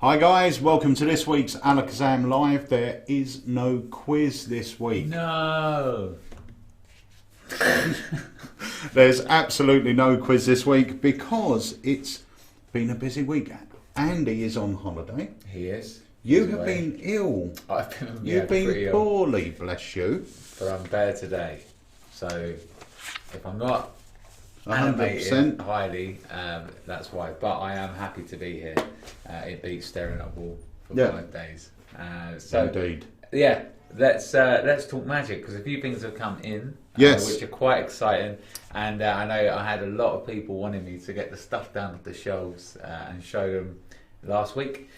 Hi guys, welcome to this week's Alakazam Live. There is no quiz this week. No. There's absolutely no quiz this week because it's been a busy week. Andy is on holiday. He is. You have been ill. You've been poorly, bless you. But I'm better today. So if I'm not 100% highly, that's why. But I am happy to be here. It beats staring at a wall for 5 days. Indeed. Yeah, let's talk magic, because a few things have come in, which are quite exciting. And I know I had a lot of people wanting me to get the stuff down at the shelves and show them last week.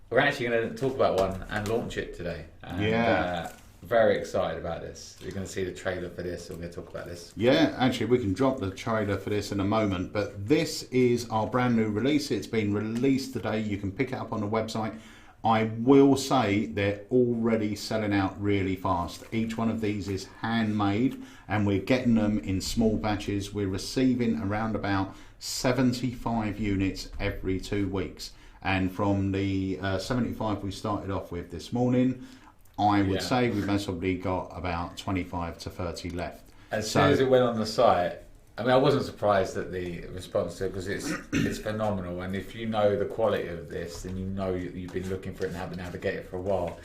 We're actually going to talk about one and launch it today. And, very excited about this. You're going to see the trailer for this. We're going to talk about this. Yeah, actually we can drop the trailer for this in a moment, but this is our brand new release. It's been released today. You can pick it up on the website. I will say they're already selling out really fast. Each one of these is handmade and we're getting them in small batches. We're receiving around about 75 units every 2 weeks. And from the 75 we started off with this morning, I would say we've possibly got about 25 to 30 left. As soon as it went on the site, I mean, I wasn't surprised at the response to it, because it's phenomenal. And if you know the quality of this, then you know you've been looking for it and haven't been able to get it for a while.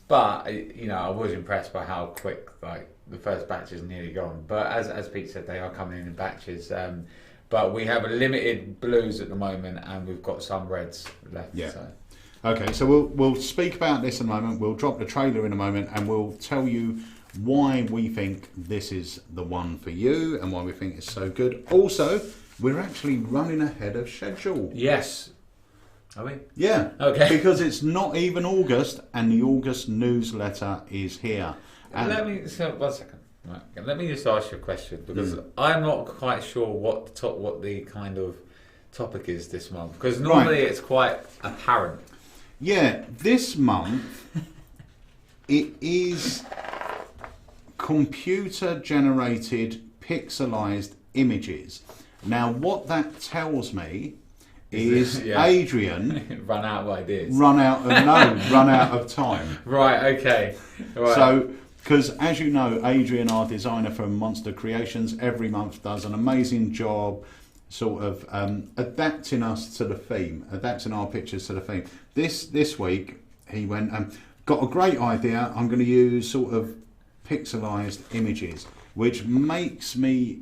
But you know, I was impressed by how quick, like, the first batch is nearly gone. But as Pete said, they are coming in batches. But we have a limited blues at the moment, and we've got some reds left. Yeah. So. Okay, so we'll speak about this in a moment. We'll drop the trailer in a moment, and we'll tell you why we think this is the one for you and why we think it's so good. Also, we're actually running ahead of schedule. Yes. Are we? Yeah. Okay. Because it's not even August, and the August newsletter is here. And one second. Right. Let me just ask you a question, because I'm not quite sure what the kind of topic is this month, because normally it's quite apparent. Yeah, this month it is computer-generated pixelized images. Now, what that tells me is Adrian run out of ideas. Run out of time. Right. Okay. Right. So, because as you know, Adrian, our designer from Monster Creations, every month does an amazing job sort of adapting us to the theme, adapting our pictures to the theme. This week he went got a great idea. I'm going to use sort of pixelized images, which makes me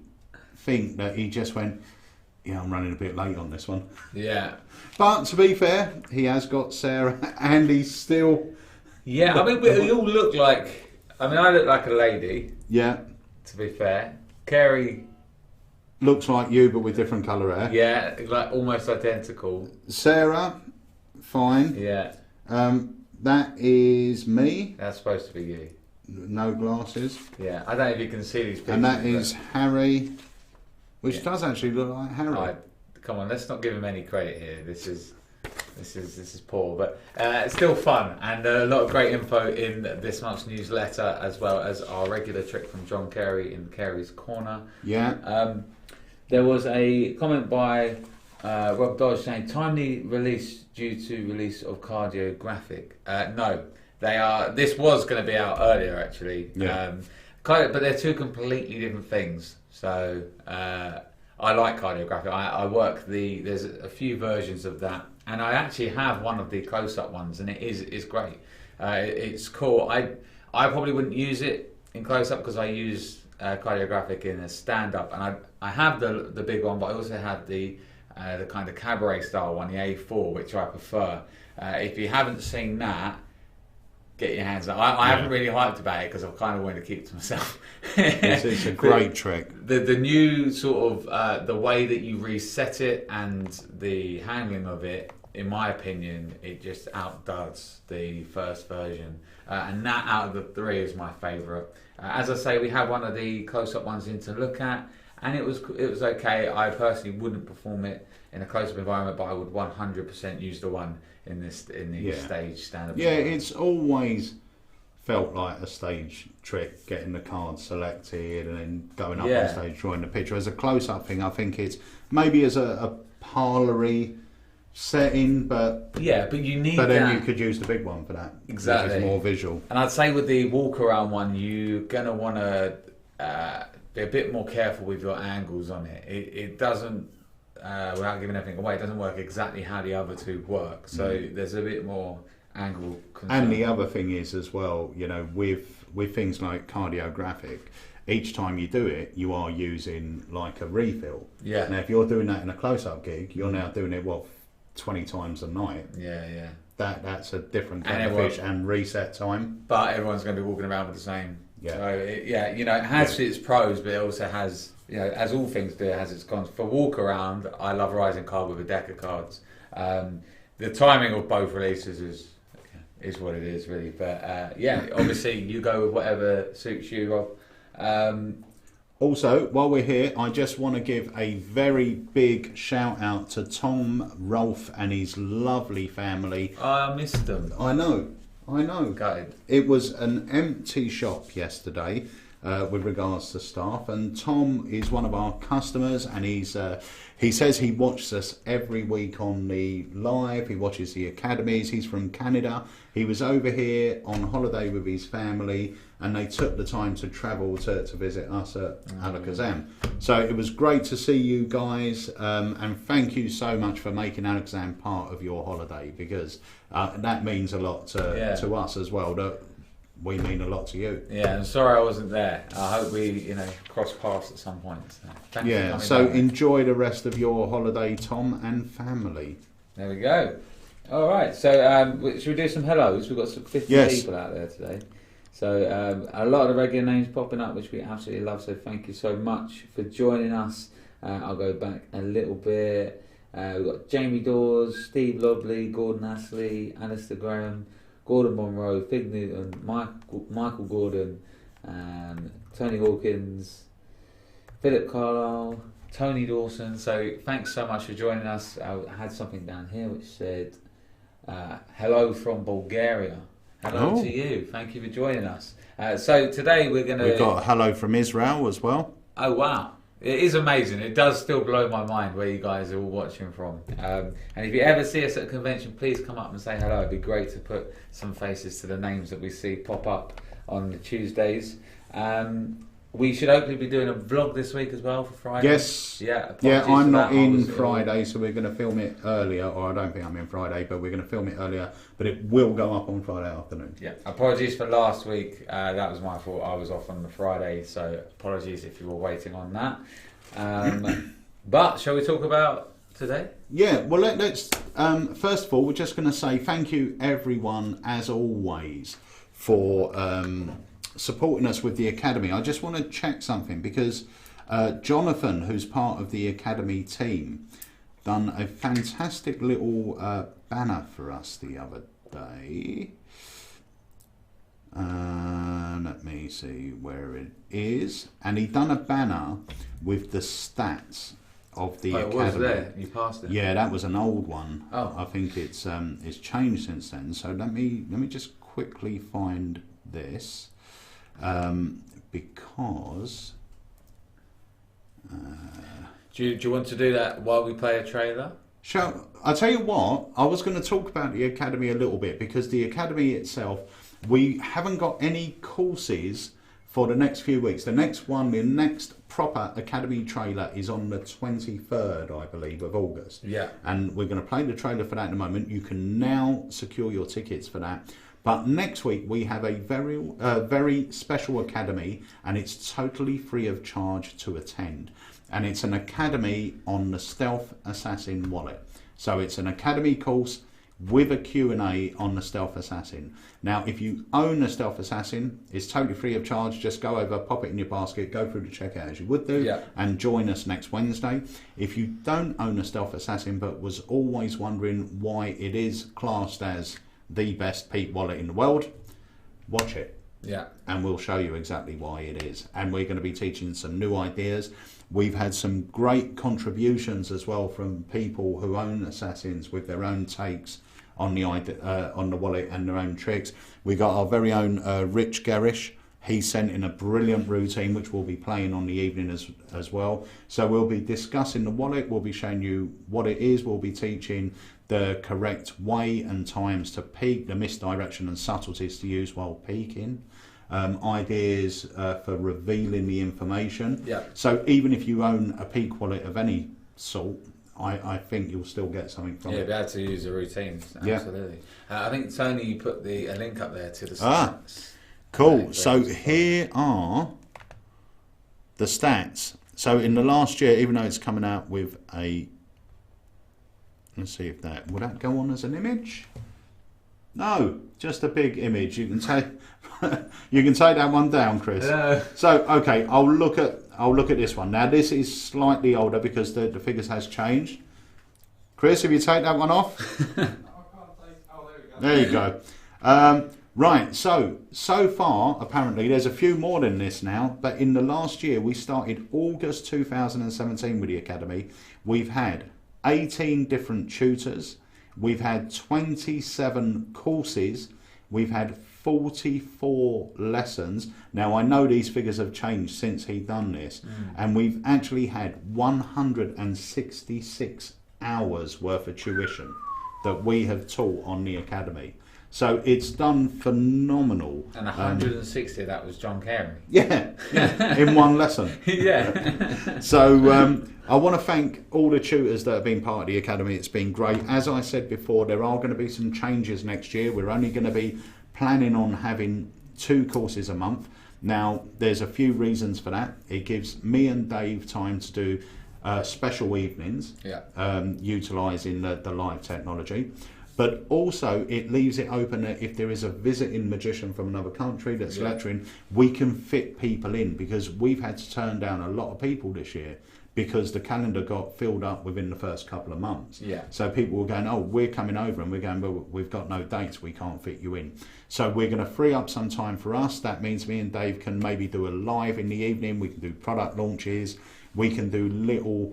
think that he just went, yeah, I'm running a bit late on this one. Yeah. But to be fair, he has got Sarah and he's still... Yeah, I mean, we all look like... I mean, I look like a lady. Yeah. To be fair. Kerry... looks like you, but with different colour hair. Yeah, like almost identical. Sarah, fine. Yeah. That is me. That's supposed to be you. No glasses. Yeah, I don't know if you can see these pictures. And that is Harry, which does actually look like Harry. Come on, let's not give him any credit here. This is poor, but it's still fun, and a lot of great info in this month's newsletter, as well as our regular trick from John Carey in Carey's Corner. Yeah. There was a comment by Rob Dodge saying timely release due to release of cardiographic. No, they are. This was going to be out earlier, actually. Yeah. But they're two completely different things. So I like cardiographic. I work there's a few versions of that, and I actually have one of the close-up ones, and it's great. It's cool. I probably wouldn't use it in close-up because I use cardiographic in a stand-up, and I have the big one, but I also have the kind of cabaret style one, the A4, which I prefer. If you haven't seen that, get your hands up. I haven't really hyped about it because I've kind of wanted to keep it to myself. It's a great trick. The new sort of the way that you reset it and the handling of it, in my opinion, it just outdoes the first version. And that out of the three is my favourite. As I say, we have one of the close-up ones in to look at, and it was okay. I personally wouldn't perform it in a close-up environment, but I would 100% use the one in the stage stand-up. Yeah, it's always felt like a stage trick, getting the cards selected and then going up on stage, drawing the picture. As a close-up thing, I think it's maybe as a parlour-y setting, but but you need but then that. you could use the big one for that. Exactly. Which is more visual. And I'd say with the walk around one, you're gonna want to be a bit more careful with your angles on it. It doesn't, without giving everything away, it doesn't work exactly how the other two work. So there's a bit more angle concern. And the other thing is as well, you know, with things like cardiographic, each time you do it, you are using like a refill. Yeah. Now, if you're doing that in a close-up gig, you're now doing it 20 times a night. Yeah. That's a different kind of fish and reset time. But everyone's going to be walking around with the same. Yeah. So it has its pros, but it also has, as all things do, it has its cons. For walk around, I love rising card with a deck of cards. The timing of both releases is what it is, really. But obviously you go with whatever suits you, Rob. Also, while we're here, I just want to give a very big shout out to Tom, Rolf and his lovely family. I missed them. I know. Gutted. It was an empty shop yesterday with regards to staff, and Tom is one of our customers, and he says he watches us every week on the live. He watches the academies. He's from Canada. He was over here on holiday with his family, and they took the time to travel to visit us at Alakazam. So it was great to see you guys, and thank you so much for making Alakazam part of your holiday, because that means a lot to us as well. That we mean a lot to you. Yeah, I'm sorry I wasn't there. I hope we, cross paths at some point. So thanks for coming so back. enjoy the rest of your holiday, Tom and family. There we go. All right, so should we do some hellos? We've got some 50 people out there today. So a lot of the regular names popping up, which we absolutely love. So thank you so much for joining us. I'll go back a little bit. We've got Jamie Dawes, Steve Lobley, Gordon Astley, Alistair Graham, Gordon Monroe, Fig Newton, Michael Gordon, Tony Hawkins, Philip Carlisle, Tony Dawson. So thanks so much for joining us. I had something down here which said, hello from Bulgaria. Hello to you. Thank you for joining us. So today we've got a hello from Israel as well. Oh wow. It is amazing. It does still blow my mind where you guys are all watching from. And if you ever see us at a convention, please come up and say hello. It'd be great to put some faces to the names that we see pop up on the Tuesdays. We should hopefully be doing a vlog this week as well for Friday. Yes. Yeah, I'm not in Friday, so we're going to film it earlier. Or I don't think I'm in Friday, but we're going to film it earlier. But it will go up on Friday afternoon. Yeah. Apologies for last week. That was my fault. I was off on the Friday, so apologies if you were waiting on that. But shall we talk about today? Yeah. Well, let's. First of all, we're just going to say thank you, everyone, as always, for supporting us with the Academy. I just want to check something because Jonathan, who's part of the Academy team, done a fantastic little banner for us the other day. Let me see where it is. And he done a banner with the stats of the Academy. It was there. You passed it. Yeah, that was an old one. Oh. I think it's changed since then. So let me just quickly find this. Because do you want to do that while we play a trailer? I'll tell you what, I was going to talk about the Academy a little bit, because the Academy itself, we haven't got any courses for the next few weeks. The next proper Academy trailer is on the 23rd, I believe, of August. Yeah. And we're going to play the trailer for that in a moment. You can now secure your tickets for that. But next week we have a very special Academy, and it's totally free of charge to attend. And it's an Academy on the Stealth Assassin wallet. So it's an Academy course with a Q&A on the Stealth Assassin. Now, if you own the Stealth Assassin, it's totally free of charge. Just go over, pop it in your basket, go through the checkout as you would do, and join us next Wednesday. If you don't own a Stealth Assassin but was always wondering why it is classed as the best Pete wallet in the world, watch it. Yeah. And we'll show you exactly why it is. And we're going to be teaching some new ideas. We've had some great contributions as well from people who own Assassins with their own takes on the wallet and their own tricks. We got our very own Rich Garish. He sent in a brilliant routine which we'll be playing on the evening as well. So we'll be discussing the wallet, we'll be showing you what it is, we'll be teaching the correct way and times to peak, the misdirection and subtleties to use while peaking, ideas for revealing the information. Yeah. So even if you own a peak wallet of any sort, I think you'll still get something from it. Yeah, be able to use the routines. Absolutely. I think Tony, you put a link up there to the stats. Cool. So here are the stats. So in the last year, even though it's coming out with a, let's see if that, will that go on as an image? No, just a big image. You can take you can take that one down, Chris. So okay, I'll look at this one. Now this is slightly older because the figures has changed. Chris, if you take that one off. There you go. Right, so far, apparently, there's a few more than this now, but in the last year, we started August 2017 with the Academy. We've had 18 different tutors, we've had 27 courses, we've had 44 lessons. Now, I know these figures have changed since he'd done this, and we've actually had 166 hours worth of tuition that we have taught on the Academy. So it's done phenomenal. And 160 of that was John Carey. Yeah, in one lesson. Yeah. So I want to thank all the tutors that have been part of the Academy. It's been great. As I said before, there are going to be some changes next year. We're only going to be planning on having 2 courses a month. Now, there's a few reasons for that. It gives me and Dave time to do special evenings, utilising the live technology. But also it leaves it open that if there is a visiting magician from another country that's lecturing, we can fit people in, because we've had to turn down a lot of people this year because the calendar got filled up within the first couple of months. Yeah. So people were going, oh, we're coming over, and we're going, well, we've got no dates, we can't fit you in. So we're going to free up some time for us. That means me and Dave can maybe do a live in the evening, we can do product launches, we can do little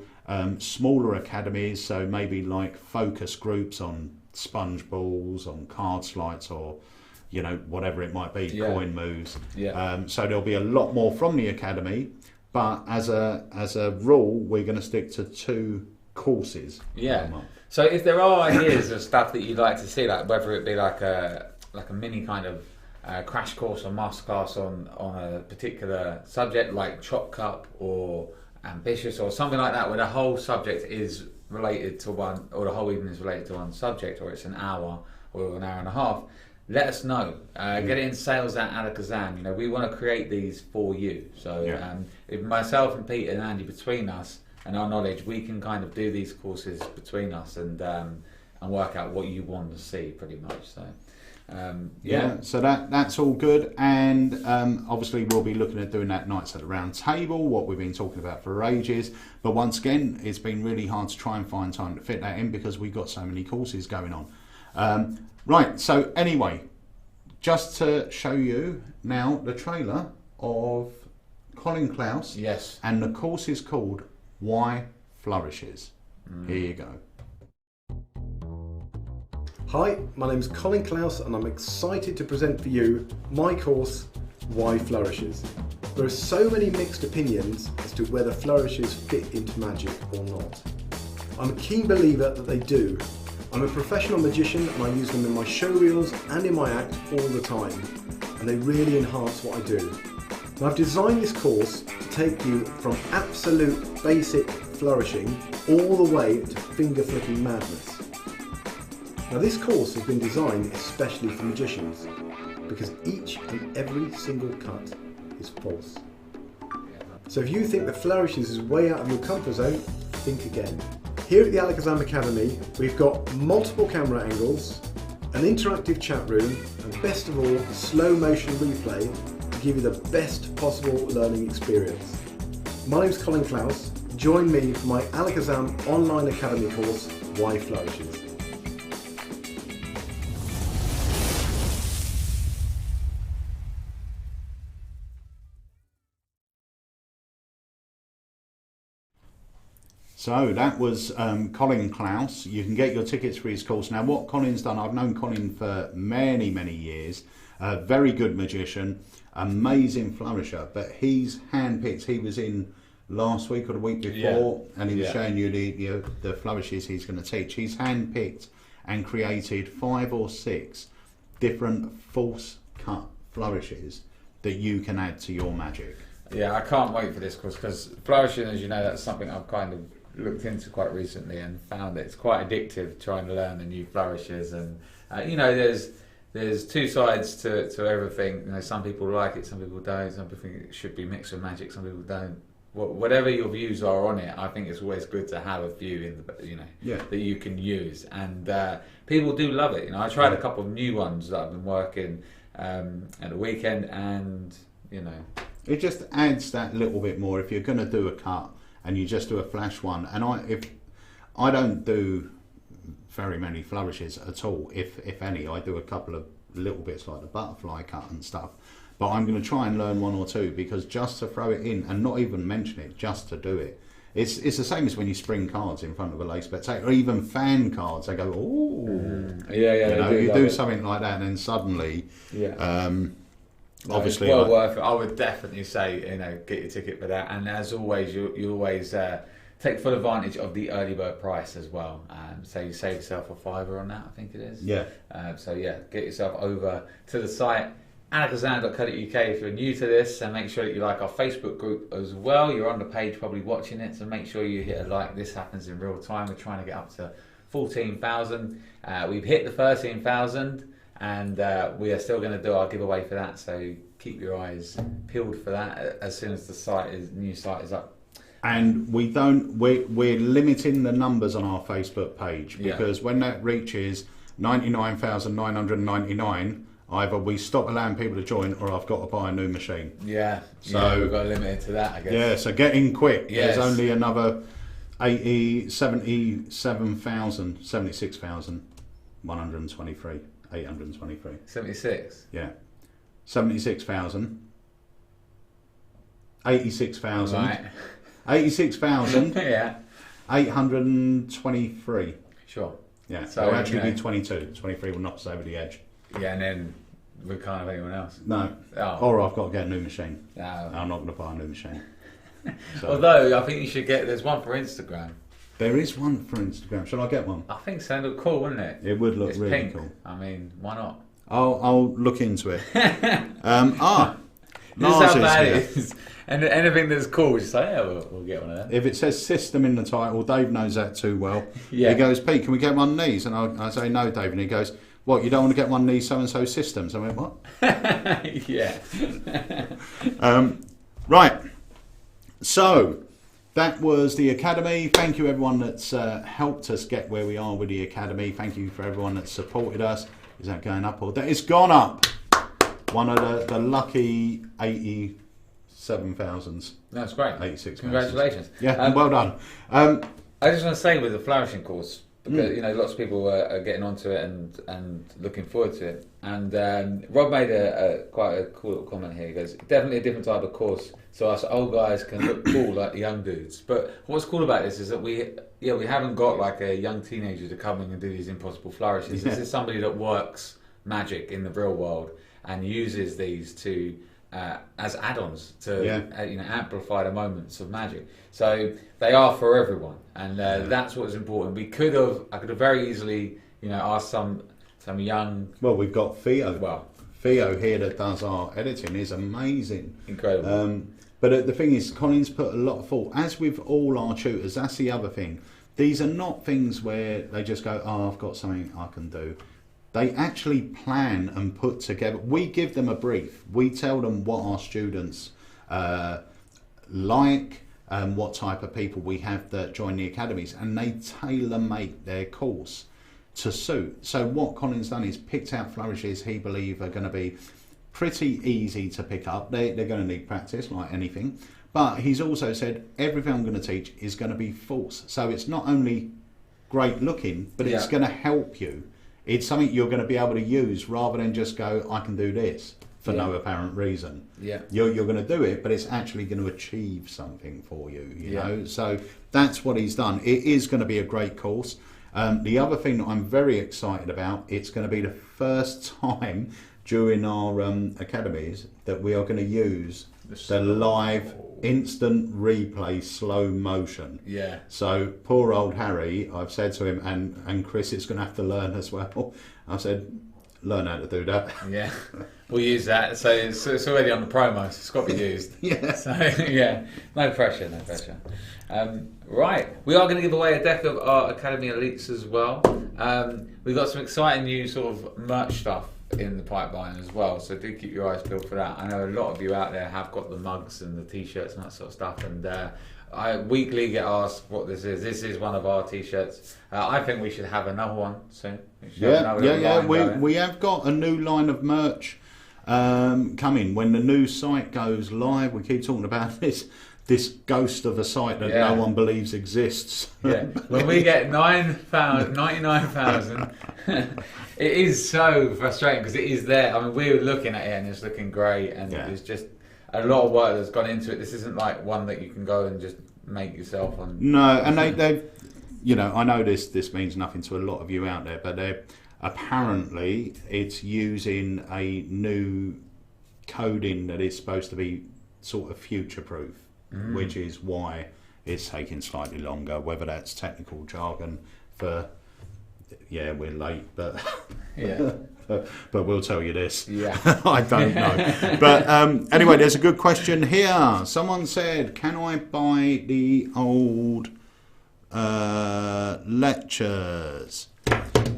smaller academies, so maybe like focus groups on sponge balls, on card slides, or whatever it might be, coin moves. So there'll be a lot more from the Academy, but as a rule, we're going to stick to 2 courses a month. So if there are ideas of stuff that you'd like to see, like whether it be like a mini kind of crash course or masterclass on a particular subject, like Chop Cup or Ambitious or something like that, where the whole subject is related to one, or the whole evening is related to one subject, or it's an hour or an hour and a half, let us know. Get it in sales at Alakazam. We want to create these for you. So if myself and Pete and Andy, between us and our knowledge, we can kind of do these courses between us and work out what you want to see, pretty much. So so that's all good, and obviously we'll be looking at doing that Nights at the Round Table, what we've been talking about for ages. But once again, it's been really hard to try and find time to fit that in because we've got so many courses going on. Right, so anyway, just to show you now the trailer of Colin Klaus. Yes. And the course is called Why Flourishes. Here you go. Hi, my name's Colin Klaus, and I'm excited to present for you my course, Why Flourishes. There are so many mixed opinions as to whether flourishes fit into magic or not. I'm a keen believer that they do. I'm a professional magician and I use them in my show reels and in my act all the time, and they really enhance what I do. And I've designed this course to take you from absolute basic flourishing all the way to finger flicking madness. Now this course has been designed especially for magicians because each and every single cut is false. So if you think that flourishes is way out of your comfort zone, think again. Here at the Alakazam Academy, we've got multiple camera angles, an interactive chat room, and best of all, slow motion replay to give you the best possible learning experience. My name's Colin Klaus. Join me for my Alakazam Online Academy course, Why Flourishes. So that was Colin Klaus. You can get your tickets for his course. Now what Colin's done, I've known Colin for many, many years. Very good magician, amazing flourisher, but he's handpicked. He was in last week or the week before, and he was showing you the flourishes he's going to teach. He's handpicked and created 5 or 6 different false cut flourishes that you can add to your magic. Yeah, I can't wait for this course, because flourishing, as you know, that's something I've kind of looked into quite recently and found that it's quite addictive trying to learn the new flourishes. And you know, there's 2 sides to everything. You know, some people like it, some people don't. Some people think it should be mixed with magic, some people don't. Whatever your views are on it, I think it's always good to have a few in the, you know, that you can use. And people do love it. You know, I tried a couple of new ones that I've been working at the weekend, and you know, it just adds that little bit more. If you're going to do a cut and you just do a flash one, and if I don't do very many flourishes at all, if any, I do a couple of little bits like the butterfly cut and stuff. But I'm going to try and learn 1 or 2, because just to throw it in and not even mention it, just to do it. It's the same as when you spring cards in front of a lay spectator, or even fan cards. They go, oh, yeah, you do something like that, and then suddenly, obviously, it's well worth it. I would definitely say, you know, get your ticket for that. And as always, you always take full advantage of the early bird price as well. So you save yourself a £5 on that, I think it is. Yeah. So yeah, get yourself over to the site, alakazam.co.uk, if you're new to this, and make sure that you like our Facebook group as well. You're on the page probably watching it, so make sure you hit a like. This happens in real time. We're trying to get up to 14,000. We've hit the 13,000, and we are still going to do our giveaway for that, so keep your eyes peeled for that as soon as the new site is up. And we're limiting the numbers on our Facebook page, because when that reaches 99,999, either we stop allowing people to join, or I've got to buy a new machine. Yeah, so we've got to limit it to that, I guess. Yeah, so get in quick. Yes. There's only another 76,123. 823. 76? Yeah. 76,000. 86,000. Right. 86,000. Yeah. 823. Sure. Yeah, So, it'll actually you know, be 22. 23 will knock us over the edge. Yeah, and then we can't have anyone else. No. Oh. Or I've got to get a new machine. No. I'm not going to buy a new machine. So, Although, I think you should there's one for Instagram. there is one for Instagram. Shall I get one? I think so. It look cool, wouldn't it? It would look It's really pink. cool. I mean, why not? I'll look into it. This Lars is how is bad here. it is. And anything that's cool, just say, yeah, we'll get one of them. If it says system in the title, Dave knows that too well. Yeah. He goes, Pete, can we get one of these? And I say, no, Dave. And he goes, what, you don't want to get one of these so-and-so systems? I went, what? Yeah. Right. So, that was the Academy. Thank you, everyone that's helped us get where we are with the Academy. Thank you for everyone that's supported us. Is that going up or down? It's gone up. One of the lucky 87,000s. That's great. 86,000. Congratulations. Yeah, well done. I just want to say with the flourishing course, because you know lots of people are getting onto it and looking forward to it. And Rob made quite a cool little comment here. He goes, definitely a different type of course, so us old guys can look cool like the young dudes. But what's cool about this is that we haven't got like a young teenager to come in and do these impossible flourishes. Yeah. This is somebody that works magic in the real world and uses these to as add-ons to amplify the moments of magic. So they are for everyone, and that's what's important. I could have very easily asked some young. Well, we've got Theo. Well, Theo here that does our editing is amazing. Incredible. But the thing is, Colin's put a lot of thought, as with all our tutors. That's the other thing. These are not things where they just go, oh, I've got something I can do. They actually plan and put together. We give them a brief. We tell them what our students like, what type of people we have that join the academies, and they tailor-make their course to suit. So what Colin's done is picked out flourishes he believes are going to be pretty easy to pick up. They're going to need practice like anything. But he's also said everything I'm going to teach is going to be false. So it's not only great looking, but it's going to help you. It's something you're going to be able to use rather than just go, I can do this for no apparent reason. Yeah, you're going to do it, but it's actually going to achieve something for you, you know. So that's what he's done. It is going to be a great course. The other thing that I'm very excited about, it's going to be the first time during our academies that we are going to use the live instant replay slow motion. Yeah. So poor old Harry, I've said to him, and Chris is going to have to learn as well. I said, learn how to do that. Yeah, we'll use that. So it's already on the promo, so it's got to be used. Yeah. So yeah, no pressure, no pressure. Right, we are going to give away a deck of our Academy Elites as well. We've got some exciting new sort of merch stuff in the pipeline as well, so do keep your eyes peeled for that. I know a lot of you out there have got the mugs and the t-shirts and that sort of stuff, and I weekly get asked what this is. This is one of our t-shirts. I think we should have another one soon. We have got a new line of merch coming when the new site goes live. We keep talking about this ghost of a site that no one believes exists. Yeah, when we get 99,000, it is so frustrating because it is there. I mean, we were looking at it and it's looking great, and there's just a lot of work that's gone into it. This isn't like one that you can go and just make yourself on. No, and they've, you know, I know this means nothing to a lot of you out there, but apparently it's using a new coding that is supposed to be sort of future-proof. Which is why it's taking slightly longer, whether that's technical jargon for, we're late, but but we'll tell you this. Yeah. I don't know. But anyway, there's a good question here. Someone said, can I buy the old lectures?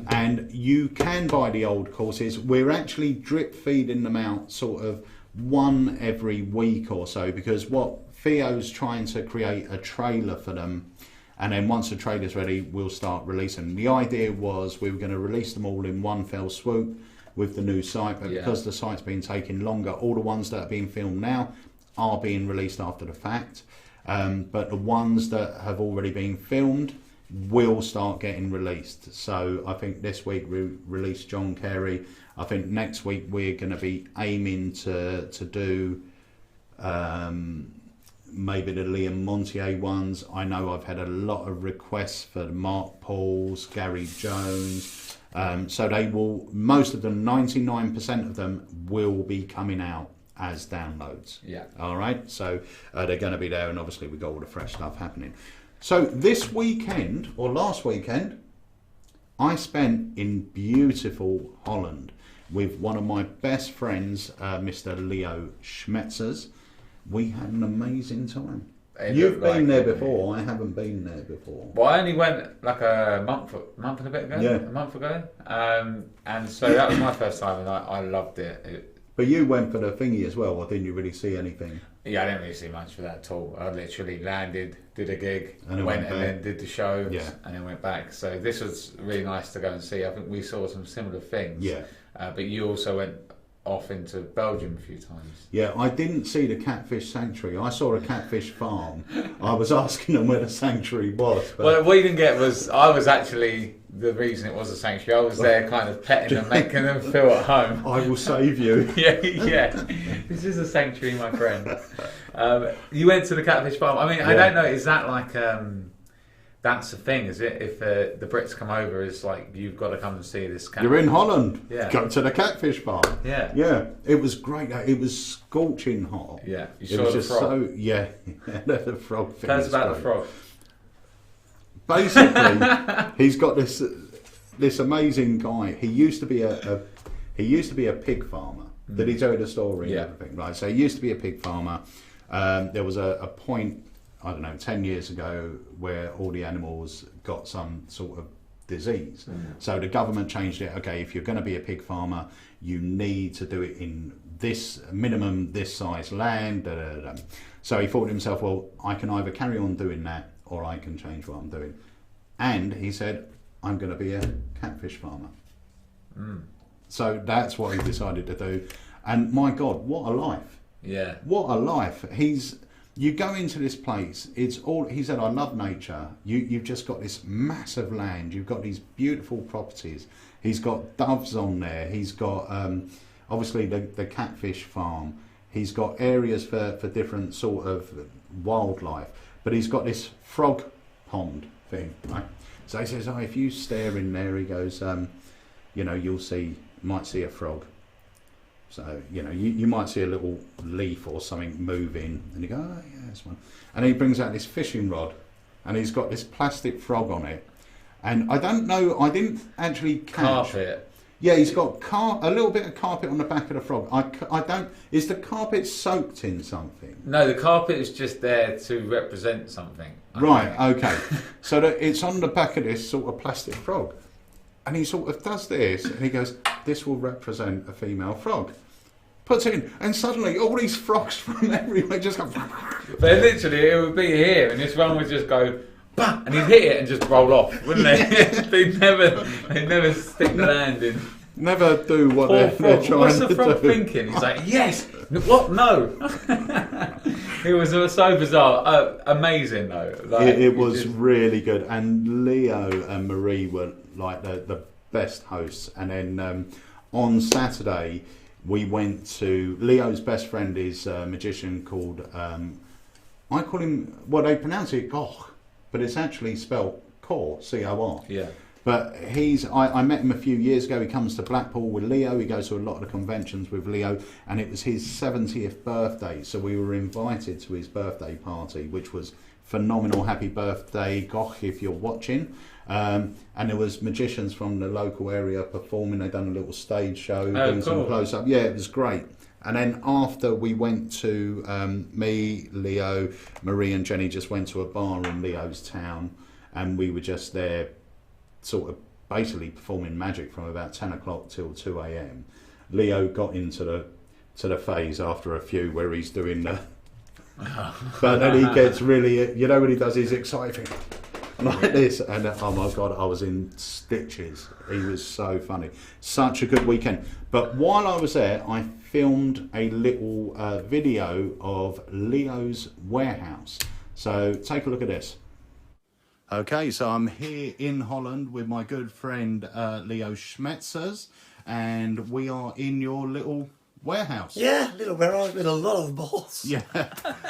And you can buy the old courses. We're actually drip feeding them out sort of one every week or so, because what Theo's trying to create a trailer for them, and then once the trailer's ready, we'll start releasing. The idea was we were going to release them all in one fell swoop with the new site, but because the site's been taking longer, all the ones that are being filmed now are being released after the fact. But the ones that have already been filmed will start getting released. So I think this week we released John Carey. I think next week we're going to be aiming to do maybe the Liam Montier ones. I know I've had a lot of requests for the Mark Pauls, Gary Jones. So they will, most of them, 99% of them will be coming out as downloads. Yeah. All right. So they're going to be there, and obviously we've got all the fresh stuff happening. So this weekend, or last weekend, I spent in beautiful Holland with one of my best friends, Mr. Leo Schmetzers. We had an amazing time. You've been there before. I haven't been there before. Well, I only went like a month and a bit ago. Yeah. A month ago. And so that was my first time, and I loved it. But you went for the thingy as well, or didn't you really see anything? Yeah, I didn't really see much for that at all. I literally landed, did a gig, and went and then did the show, Yeah. and then went back. So this was really nice to go and see. I think we saw some similar things. Yeah. But you also went off into Belgium a few times. Yeah, I didn't see the catfish sanctuary. I saw a catfish farm. I was asking them where the sanctuary was. But Well, what you didn't get was, I was actually the reason it was a sanctuary. I was there kind of petting them, making them feel at home. I will save you. Yeah. This is a sanctuary, my friend. You went to the catfish farm. I mean, I don't know, is that like... that's the thing, is it? If the Brits come over, it's like, you've got to come and see this catfish. You're in Holland. Yeah. Go to the catfish farm. Yeah. Yeah. It was great. It was scorching hot. Yeah. You It saw was the just frog. so the frog thing. Tell us is about great. the frog. Basically, he's got this amazing guy. He used to be a pig farmer. Did he tell you the story? Yeah. And everything? Right. So he used to be a pig farmer. There was a point, I don't know, 10 years ago, where all the animals got some sort of disease. So the government changed it. Okay, if you're going to be a pig farmer, you need to do it in this minimum, this size land. So he thought to himself, well, I can either carry on doing that, or I can change what I'm doing. And he said, I'm going to be a catfish farmer. So that's what he decided to do. And my God, what a life. Yeah. What a life. You go into this place, it's all, he said, I love nature. You've just got this massive land. You've got these beautiful properties. He's got doves on there. He's got, obviously, the catfish farm. He's got areas for different sort of wildlife. But he's got this frog pond thing, right? So he says, if you stare in there, he goes, you might see a frog. So, you know, you might see a little leaf or something moving and you go, oh yeah, that's one. And he brings out this fishing rod and he's got this plastic frog on it. And I don't know, I didn't actually catch... Carpet. Yeah, he's got a little bit of carpet on the back of the frog. I don't... Is the carpet soaked in something? No, the carpet is just there to represent something. Right, okay. So that it's on the back of this sort of plastic frog. And he sort of does this and he goes, this will represent a female frog. Puts it in, and suddenly all these frogs from everywhere just go... But literally, it would be here, and this one would just go... Bah! And he'd hit it and just roll off, wouldn't they? they'd never stick the landing. Never do what Poor they're frog. trying What's the to frog do. thinking? He's like, yes! What? No! It was so bizarre. Amazing, though. Like, It was really good. And Leo and Marie were like the best hosts. And then on Saturday, we went to... Leo's best friend is a magician called... I call him... Well, they pronounce it Goch. But it's actually spelled Cor, C-O-R. Yeah. But I met him a few years ago. He comes to Blackpool with Leo. He goes to a lot of the conventions with Leo. And it was his 70th birthday. So we were invited to his birthday party, which was phenomenal. Happy birthday, Goch, if you're watching. And there was magicians from the local area performing. They'd done a little stage show, doing some close-up. Yeah, it was great. And then after we went to, me, Leo, Marie and Jenny just went to a bar in Leo's town and we were just there sort of basically performing magic from about 10 o'clock till 2 a.m. Leo got into the phase after a few where he's doing the... but then he gets really, you know when he does his exciting like this, and oh my God, I was in stitches. He was so funny. Such a good weekend. But while I was there, I filmed a little video of Leo's warehouse. So take a look at this. Okay, so I'm here in Holland with my good friend Leo Schmetzers, and we are in your little warehouse. Yeah, little warehouse with a lot of balls. Yeah.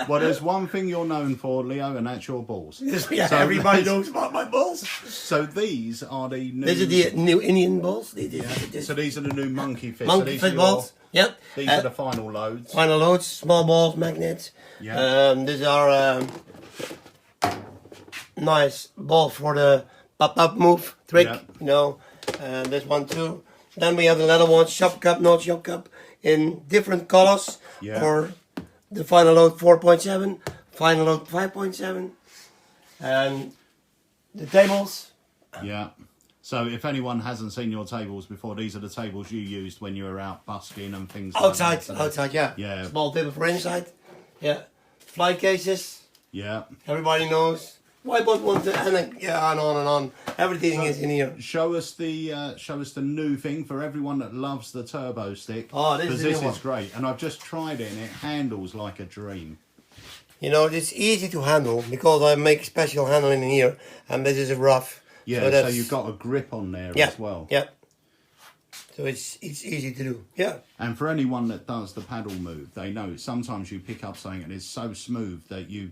Well, there's one thing you're known for, Leo, and that's your balls. Yeah, So everybody knows about my balls. So these are the new... These are the new Indian balls. So these are the new monkey fish. Monkey fish balls. Yep. These are the final loads. Final loads, small balls, magnets. Yeah. These are nice ball for the pop-up move trick. Yep. You know, this one too. Then we have the little ones, shop cup, not shop cup, in different colors. Yeah. For the final load 4.7, final load 5.7, and the tables. Yeah. So if anyone hasn't seen your tables before, these are the tables you used when you were out busking and things Outside, like that. outside, yeah. Yeah. Small table for inside. Yeah. Flight cases. Yeah. Everybody knows. Why don't want to? And yeah, and on and on. Everything is in here. Show us the new thing for everyone that loves the turbo stick. Oh, this because is the this new is one. great, and I've just tried it, and it handles like a dream. You know, it's easy to handle because I make special handling in here, and this is a rough. Yeah. So you've got a grip on there as well. Yeah. So it's easy to do. Yeah. And for anyone that does the paddle move, they know sometimes you pick up something and it's so smooth that you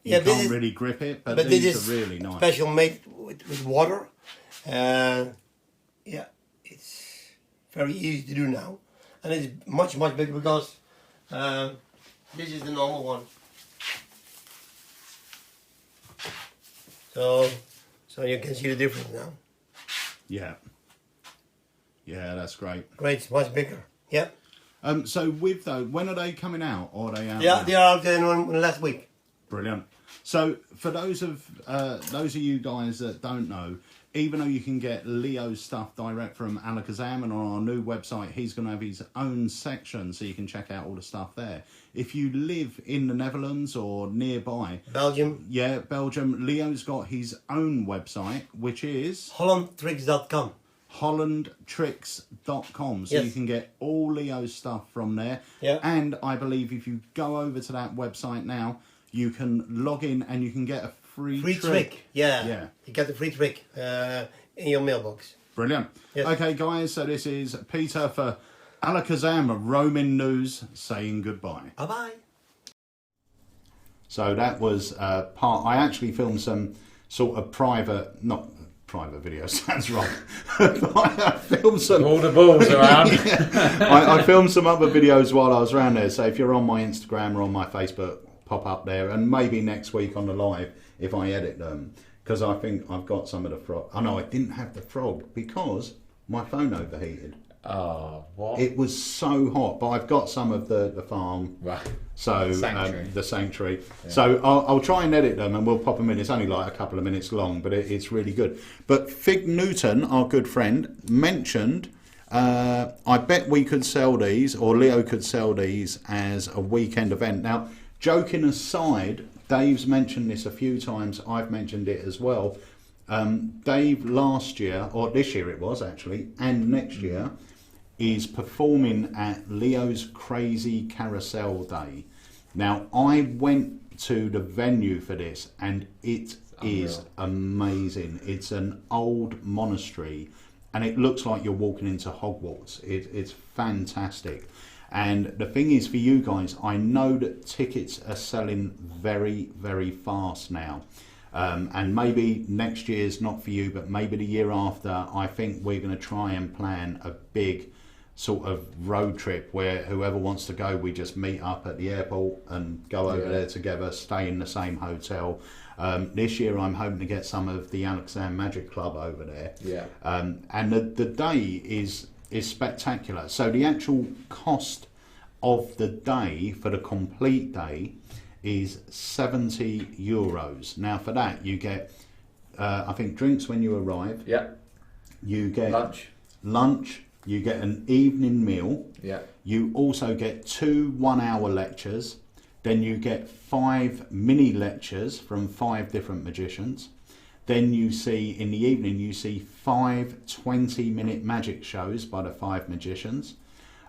can't really grip it. But this these is are really nice. Special made with water. Yeah, it's very easy to do now, and it's much bigger because this is the normal one. So you can see the difference now. Yeah. Yeah, that's great. Great, it's much bigger. Yeah. So with those, when are they coming out, or are they out? Yeah, now? they are out in last week. Brilliant. So for those of you guys that don't know, even though you can get Leo's stuff direct from Alakazam, and on our new website he's going to have his own section so you can check out all the stuff there. If you live in the Netherlands or nearby, Belgium. yeah, Belgium, Leo's got his own website, which is HollandTricks.com. HollandTricks.com. So Yes. you can get all Leo's stuff from there. Yeah. And I believe if you go over to that website now, you can log in and you can get a free trick. Yeah. Yeah. You get the free trick in your mailbox. Brilliant. Yes. Okay, guys, so this is Peter for Alakazam Roaming News saying goodbye. Bye-bye. So that was I actually filmed some sort of private, not private video sounds wrong. I filmed some. All the balls around. I filmed some other videos while I was around there. So if you're on my Instagram or on my Facebook, pop up there, and maybe next week on the live if I edit them, because I think I've got some of the frog. Oh no, I didn't have the frog because my phone overheated. Oh, what? It was so hot, but I've got some of the farm. Right. So Sanctuary. the sanctuary. Yeah. So I'll try and edit them, and we'll pop them in. It's only like a couple of minutes long, but it's really good. But Fig Newton, our good friend, mentioned, I bet we could sell these, or Leo could sell these as a weekend event. Now, joking aside, Dave's mentioned this a few times. I've mentioned it as well. Dave last year, or this year it was actually, and next year, is performing at Leo's Crazy Carousel Day. Now, I went to the venue for this, and it is amazing. It's an old monastery, and it looks like you're walking into Hogwarts. It's fantastic. And the thing is, for you guys, I know that tickets are selling very, very fast now. And maybe next year's not for you, but maybe the year after, I think we're going to try and plan a big sort of road trip where whoever wants to go, we just meet up at the airport and go over there together, stay in the same hotel. This year I'm hoping to get some of the Alakazam Magic Club over there. Yeah. And the day is spectacular. So the actual cost of the day for the complete day is €70. Now for that you get I think drinks when you arrive. Yeah. You get lunch. You get an evening meal. Yeah. You also get 2 1-hour lectures. Then you get 5 mini lectures from 5 different magicians. Then you see, in the evening, you see 5 20-minute magic shows by the 5 magicians.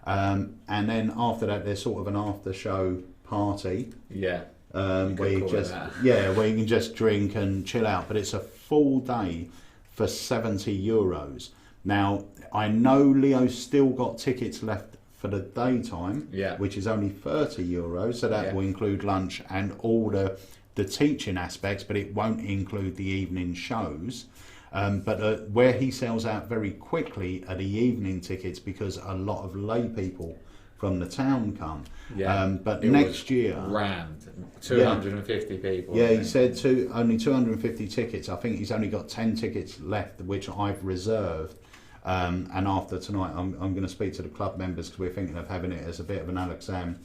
And then after that, there's sort of an after-show party. Yeah. Where you can just drink and chill out. But it's a full day for €70. Now, I know Leo's still got tickets left for the daytime, which is only €30, so that will include lunch and all the teaching aspects, but it won't include the evening shows. But where he sells out very quickly are the evening tickets, because a lot of lay people from the town come. But next year, rammed, 250 people. Yeah, he said only 250 tickets. I think he's only got 10 tickets left, which I've reserved. And after tonight, I'm going to speak to the club members, because we're thinking of having it as a bit of an Alakazam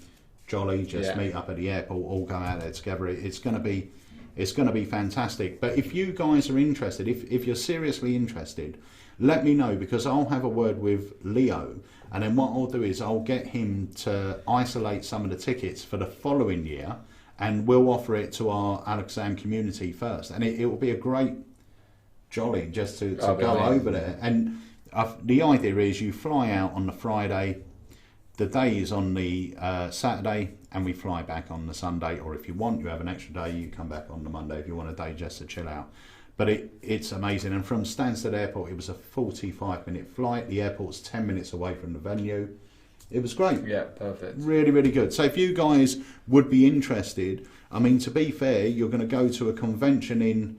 jolly. Just meet up at the airport, all go out there together. It's going to be fantastic. But if you guys are interested, if you're seriously interested, let me know, because I'll have a word with Leo, and then what I'll do is I'll get him to isolate some of the tickets for the following year, and we'll offer it to our Alakazam community first, and it will be a great jolly just to go over there. And the idea is you fly out on the Friday, the day is on the Saturday, and we fly back on the Sunday. Or if you want, you have an extra day, you come back on the Monday if you want a day just to chill out. But it's amazing. And from Stansted Airport, it was a 45-minute flight. The airport's 10 minutes away from the venue. It was great. Yeah, perfect. Really, really good. So if you guys would be interested, I mean, to be fair, you're going to go to a convention in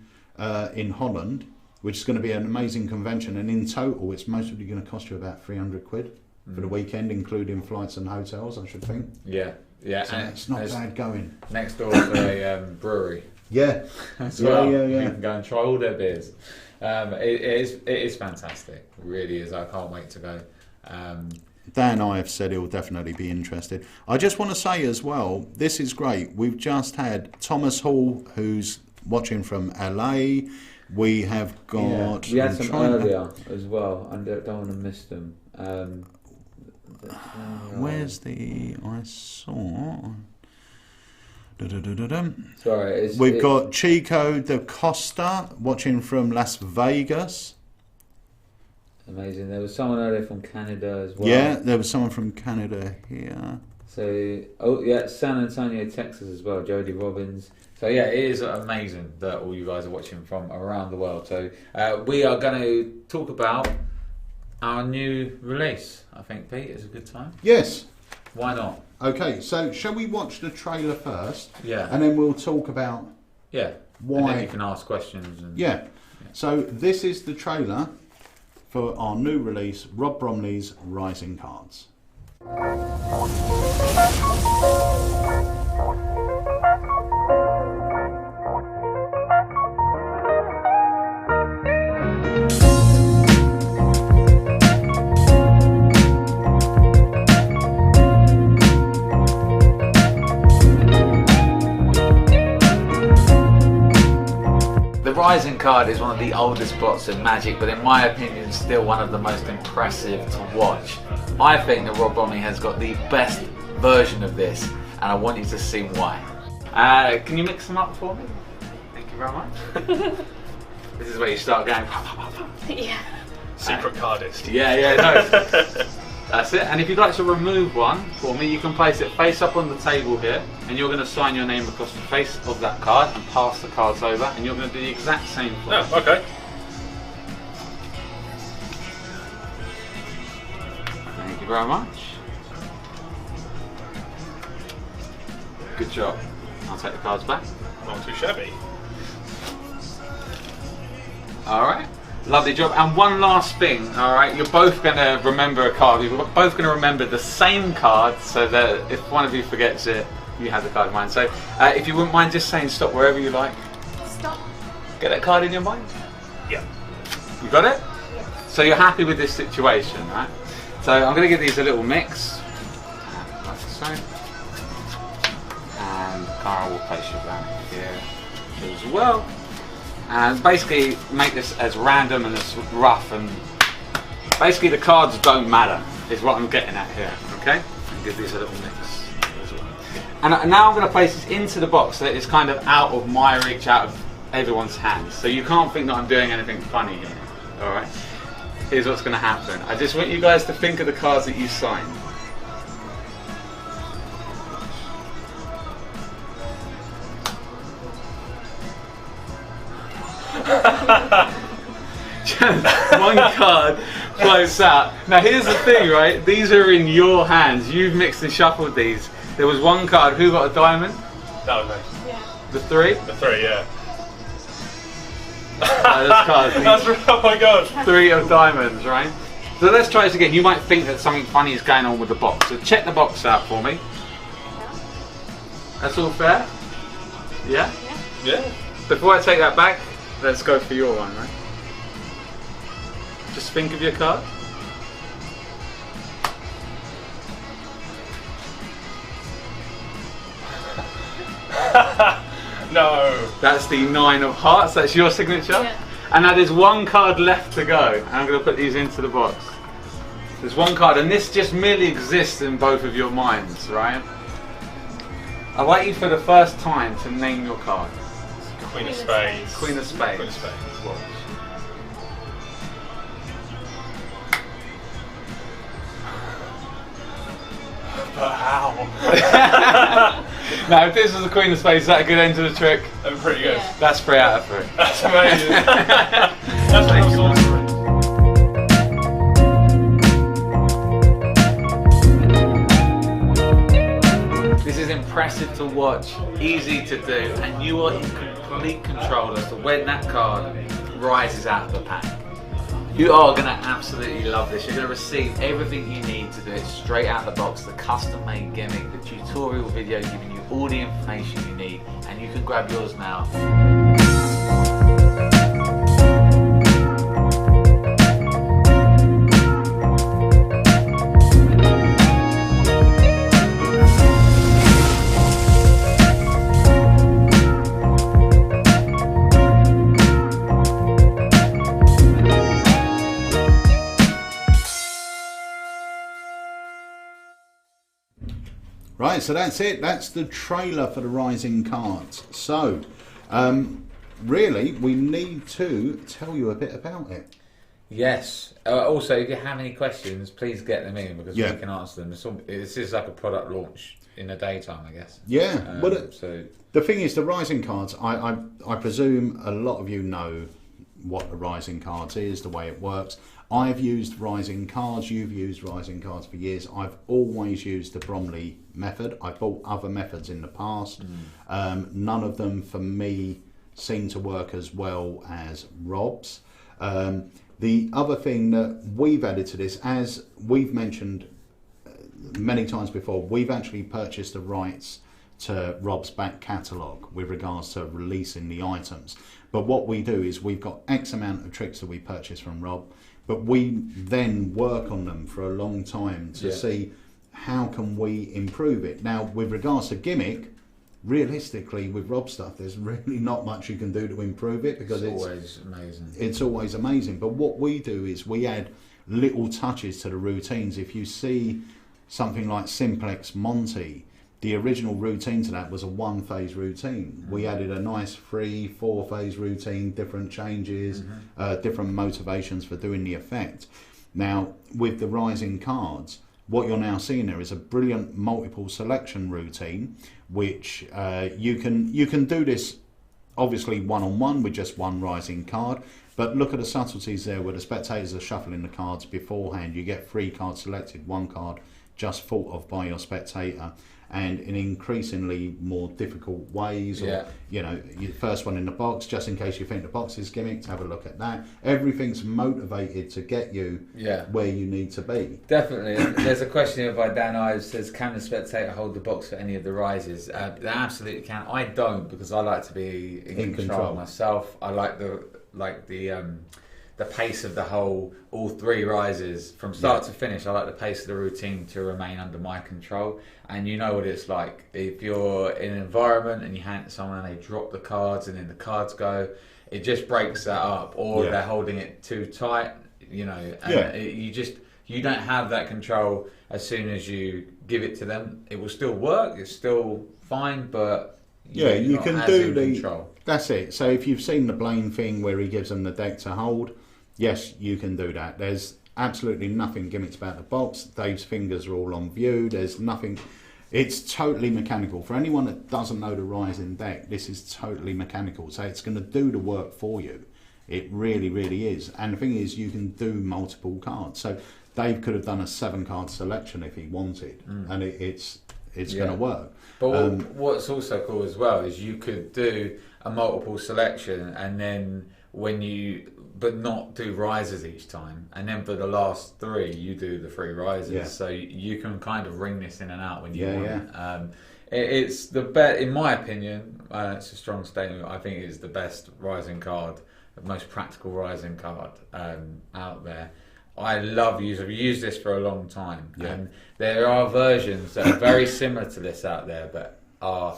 Holland, which is going to be an amazing convention, and in total it's mostly going to cost you about £300 for the weekend, including flights and hotels, I should think. Yeah. So it's not bad going. Next door to a brewery. Yeah. Yeah. You can go and try all their beers. It is fantastic. It really is. I can't wait to go. Dan and I have said he'll definitely be interested. I just want to say as well, this is great. We've just had Thomas Hall, who's watching from LA. We have got... we had some earlier as well. I don't want to miss them. Where's the... I saw... Sorry, we've got Chico da Costa watching from Las Vegas. Amazing. There was someone earlier from Canada as well. Yeah, there was someone from Canada here. So, San Antonio, Texas as well, Jody Robbins. So yeah, it is amazing that all you guys are watching from around the world. So we are going to talk about our new release. I think, Pete, is a good time. Yes. Why not? Okay, so shall we watch the trailer first? Yeah. And then we'll talk about why. And then you can ask questions. And, So this is the trailer for our new release, Rob Bromley's Rising Cards. The Rising card is one of the oldest blocks of Magic, but in my opinion still one of the most impressive to watch. I think that Rob Bromley has got the best version of this, and I want you to see why. Can you mix them up for me? Thank you very much. This is where you start going. Yeah. Secret cardist. Yeah, no. That's it. And if you'd like to remove one for me, you can place it face up on the table here, and you're going to sign your name across the face of that card and pass the cards over, and you're going to do the exact same for me. Oh, okay. Thank you very much. Good job. I'll take the cards back. Not too shabby. Alright. Lovely job. And one last thing, alright, you're both going to remember a card. You're both going to remember the same card, so that if one of you forgets it, you have the card in mind. So if you wouldn't mind just saying stop wherever you like. Stop. Get that card in your mind? Yeah. You got it? So you're happy with this situation, right? So I'm going to give these a little mix. Like so. And Cara will place you down here as well. And basically make this as random and as rough, and basically the cards don't matter is what I'm getting at here, okay? And give these a little mix as well. And now I'm going to place this into the box so that it's kind of out of my reach, out of everyone's hands. So you can't think that I'm doing anything funny here, alright? Here's what's going to happen. I just want you guys to think of the cards that you signed. One card floats out. Now here's the thing, right? These are in your hands. You've mixed and shuffled these. There was one card. Who got a diamond? That was me. Yeah. The three? The three, yeah. This card. That's right, oh my god. Three of diamonds, right? So let's try this again. You might think that something funny is going on with the box. So check the box out for me. That's all fair? Yeah? Yeah. Before I take that back, let's go for your one, right? Just think of your card. No. That's the 9 of hearts, that's your signature. Yeah. And now there's one card left to go. And I'm going to put these into the box. There's one card, and this just merely exists in both of your minds, right? I'd like you for the first time to name your card. Queen of Spades. Queen of Spades. Queen of Spades. Watch. But how? Now, if this was the Queen of Spades, is that a good end to the trick? That'd be pretty good. Yeah. That's 3 out of 3. That's amazing. That's Thank you. awesome. This is impressive to watch, easy to do, and you are in complete control as to when that card rises out of the pack. You are going to absolutely love this. You're going to receive everything you need to do it straight out of the box, the custom made gimmick, the tutorial video giving you all the information you need, and you can grab yours now. Right, so that's it. That's the trailer for the Rising cards. So, really, we need to tell you a bit about it. Yes. Also, if you have any questions, please get them in because Yeah. we can answer them. This is like a product launch in the daytime, I guess. Yeah. So The thing is, the Rising cards, I presume a lot of you know what the Rising cards is, the way it works. I've used Rising cards, you've used Rising cards for years. I've always used the Bromley method. I bought other methods in the past. None of them for me seem to work as well as Rob's. The other thing that we've added to this, as we've mentioned many times before, we've actually purchased the rights to Rob's back catalogue with regards to releasing the items. But what we do is we've got X amount of tricks that we purchase from Rob, but we then work on them for a long time to see how can we improve it. Now, with regards to gimmick, realistically with Rob stuff, there's really not much you can do to improve it because it's always amazing. It's always amazing. But what we do is we add little touches to the routines. If you see something like Simplex Monty, the original routine to that was a 1-phase routine. We added a nice 3-4 phase routine, different changes, different motivations for doing the effect. Now, with the rising cards, what you're now seeing there is a brilliant multiple selection routine, which you can do this obviously one-on-one with just one rising card, but look at the subtleties there where the spectators are shuffling the cards beforehand. You get 3 cards selected, 1 card just thought of by your spectator, and in increasingly more difficult ways, or you know, your first one in the box, just in case you think the box is gimmicked, have a look at that. Everything's motivated to get you where you need to be. Definitely. There's a question here by Dan Ives, says, can the spectator hold the box for any of the rises? They absolutely can. I don't, because I like to be in control myself. I like the pace of the all 3 rises from start to finish. I like the pace of the routine to remain under my control. And you know what it's like if you're in an environment and you hand it to someone and they drop the cards and then the cards go, it just breaks that up, or they're holding it too tight, you know, and you don't have that control. As soon as you give it to them, it will still work, it's still fine, but you can do the control. That's it. So if you've seen the Blaine thing where he gives them the deck to hold, yes, you can do that. There's absolutely nothing gimmicks about the box. Dave's fingers are all on view. There's nothing. It's totally mechanical. For anyone that doesn't know the rising deck, this is totally mechanical. So it's going to do the work for you. It really, really is. And the thing is, you can do multiple cards. So Dave could have done a 7-card selection if he wanted, and it's going to work. But what's also cool as well is you could do a multiple selection, and then but not do rises each time, and then for the last 3 you do the 3 rises, so you can kind of ring this in and out when you want. It's the best, in my opinion. It's a strong statement. I think it's the best rising card, the most practical rising card out there. I love using. I've used this for a long time, and there are versions that are very similar to this out there, but are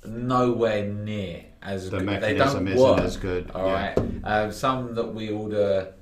nowhere near as the good. mechanism They don't work isn't as good. All right. Some that we order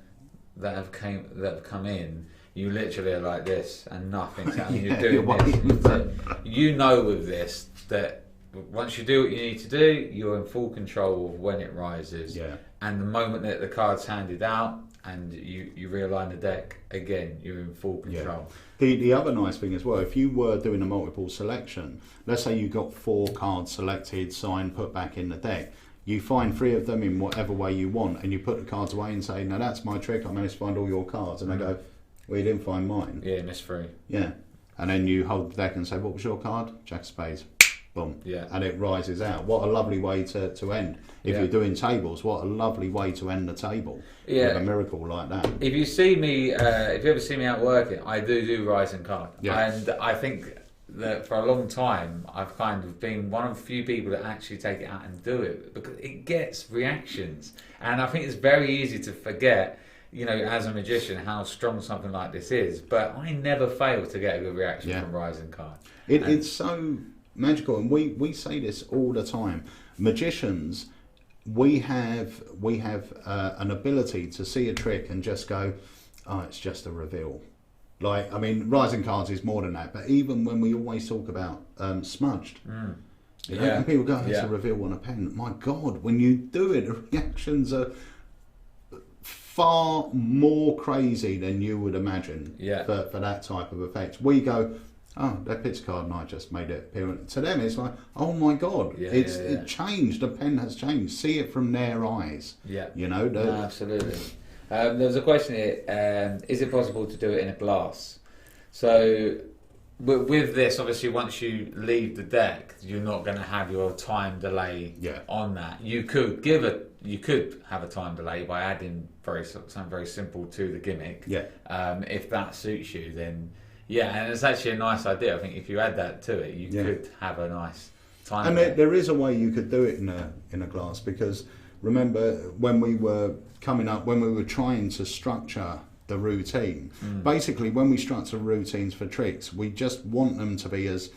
that have come in, you literally are like this and nothing's happening. You're doing this. You know with this that once you do what you need to do, you're in full control of when it rises. And the moment that the card's handed out and you realign the deck again, you're in full control. The other nice thing as well, if you were doing a multiple selection, let's say you got 4 cards selected, signed, put back in the deck, you find 3 of them in whatever way you want, and you put the cards away and say, now that's my trick, I managed to find all your cards, and they go, well, you didn't find mine. Yeah, miss 3. Yeah. And then you hold the deck and say, what was your card? Jack of Spades. Boom. And it rises out. What a lovely way to end. If you're doing tables, what a lovely way to end the table with a miracle like that. If you see me, if you ever see me out working, I do rising card. And I think that for a long time I've kind of been one of the few people that actually take it out and do it, because it gets reactions, and I think it's very easy to forget, you know, as a magician, how strong something like this is. But I never fail to get a good reaction from rising card. It's so magical, and we say this all the time. Magicians, we have an ability to see a trick and just go, oh, it's just a reveal. Like, I mean, rising cards is more than that, but even when we always talk about smudged, you know, and people go, it's a reveal on a pen. My God, when you do it, the reactions are far more crazy than you would imagine for that type of effect. We go, oh, that pitch card and I just made it appear. To them, it's like, oh my God, it changed. The pen has changed. See it from their eyes. You know? Absolutely. There's a question here, is it possible to do it in a glass? So with this, obviously, once you leave the deck, you're not going to have your time delay on that. You could have a time delay by adding something very simple to the gimmick. Yeah. If that suits you, then and it's actually a nice idea. I think if you add that to it, you could have a nice time. And there is a way you could do it in a glass, because remember when we were trying to structure the routine. Basically, when we structure routines for tricks, we just want them to be as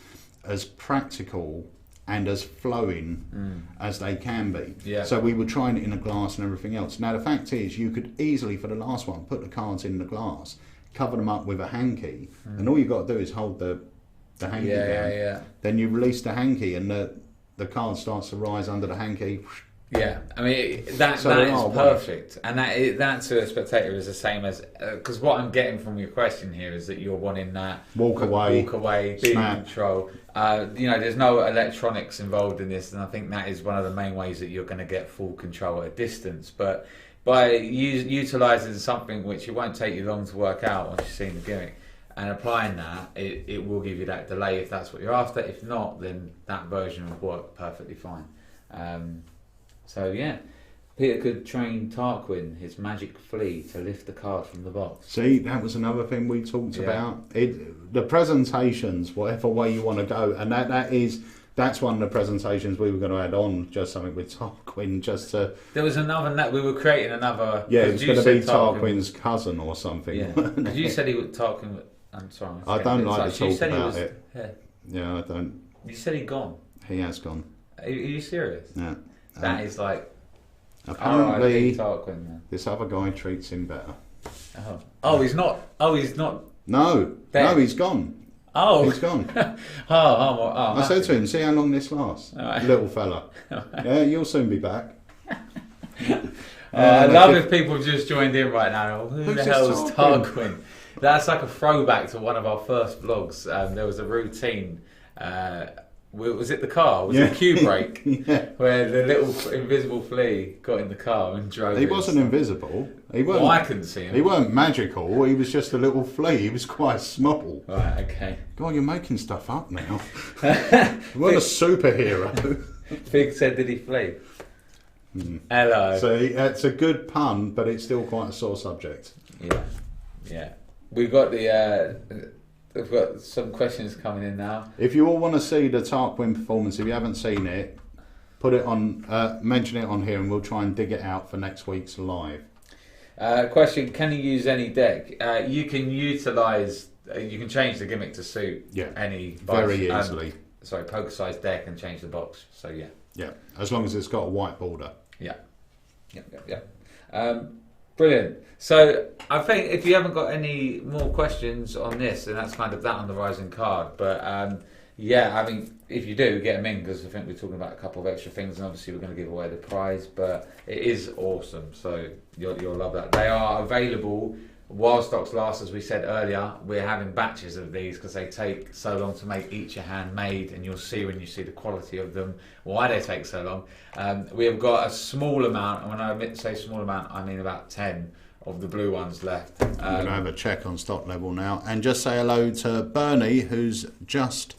practical and as flowing as they can be. Yeah. So we were trying it in a glass and everything else. Now the fact is, you could easily, for the last one, put the cards in the glass, cover them up with a hanky, and all you've got to do is hold the hanky down. Yeah. Then you release the hanky, and the card starts to rise under the hanky. Yeah, I mean that is perfect, and that to a spectator is the same as because what I'm getting from your question here is that you're wanting that walk away, be in control. There's no electronics involved in this, and I think that is one of the main ways that you're going to get full control at a distance. But by utilising something which it won't take you long to work out once you've seen the gimmick, and applying that, it will give you that delay if that's what you're after. If not, then that version will work perfectly fine. So yeah, Peter could train Tarquin, his magic flea, to lift the card from the box. See, that was another thing we talked about. The presentations, whatever way you want to go, and that's one of the presentations we were going to add on, just something with Tarquin, just to... There was another, we were creating another... Yeah, it was going to be Tarquin's cousin or something. Yeah, because you said he would Tarquin... I'm sorry. I don't like to talk about it. Yeah, I don't... You said he'd gone. He has gone. Are you serious? Yeah. That is like... Apparently, Tarquin, this other guy treats him better. Oh, he's not... Oh, he's not... No, he's gone. Oh. He's gone. I said to him, see how long this lasts, little fella. Yeah, you'll soon be back. I love if people have just joined in right now. Who the hell is Tarquin? That's like a throwback to one of our first vlogs. There was a routine. Was it the car? Was it the cue break? Where the little invisible flea got in the car and drove. He wasn't invisible. He weren't, I couldn't see him. He weren't magical. He was just a little flea. He was quite small. Right, okay. God, you're making stuff up now. You weren't a superhero. Fig said, did he flee? Hello. So it's a good pun, but it's still quite a sore subject. Yeah. We've got we've got some questions coming in now. If you all want to see the Tarquin performance, if you haven't seen it, put it on, mention it on here, and we'll try and dig it out for next week's live. Question: can you use any deck? You can utilise. You can change the gimmick to suit any very easily. Poker-sized deck and change the box. So yeah, as long as it's got a white border. Yeah. Brilliant. So I think if you haven't got any more questions on this, then that's kind of that on the rising card. But I mean, if you do, get them in, because I think we're talking about a couple of extra things, and obviously we're going to give away the prize. But it is awesome, so you'll love that. They are available while stocks last, as we said earlier. We're having batches of these because they take so long to make. Each are handmade, and you'll see when you see the quality of them why they take so long. We have got a small amount, and when I say small amount, I mean about 10 of the blue ones left. I'm going to have a check on stock level now, and just say hello to Bernie, who's just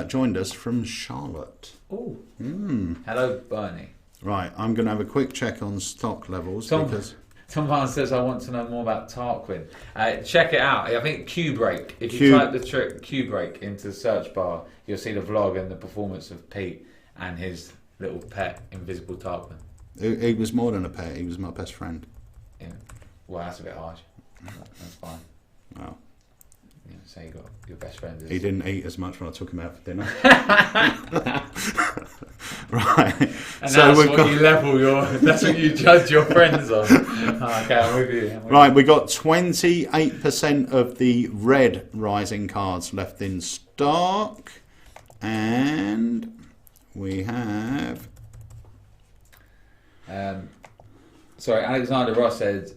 joined us from Charlotte. Oh, hello, Bernie. Right, I'm going to have a quick check on stock levels because. Someone says, I want to know more about Tarquin. Check it out. I think Q Break. If you type the trick Q Break into the search bar, you'll see the vlog and the performance of Pete and his little pet, Invisible Tarquin. He was more than a pet. He was my best friend. Yeah. Well, that's a bit harsh. That's fine. Wow. Yeah, so you got your best friend. He didn't eat as much when I took him out for dinner. Right. And so that's what you level your. That's what you judge your friends on. Okay, I'm with you. Right, we got 28% of the red rising cards left in stock, and we have. Sorry, Alexander Ross said.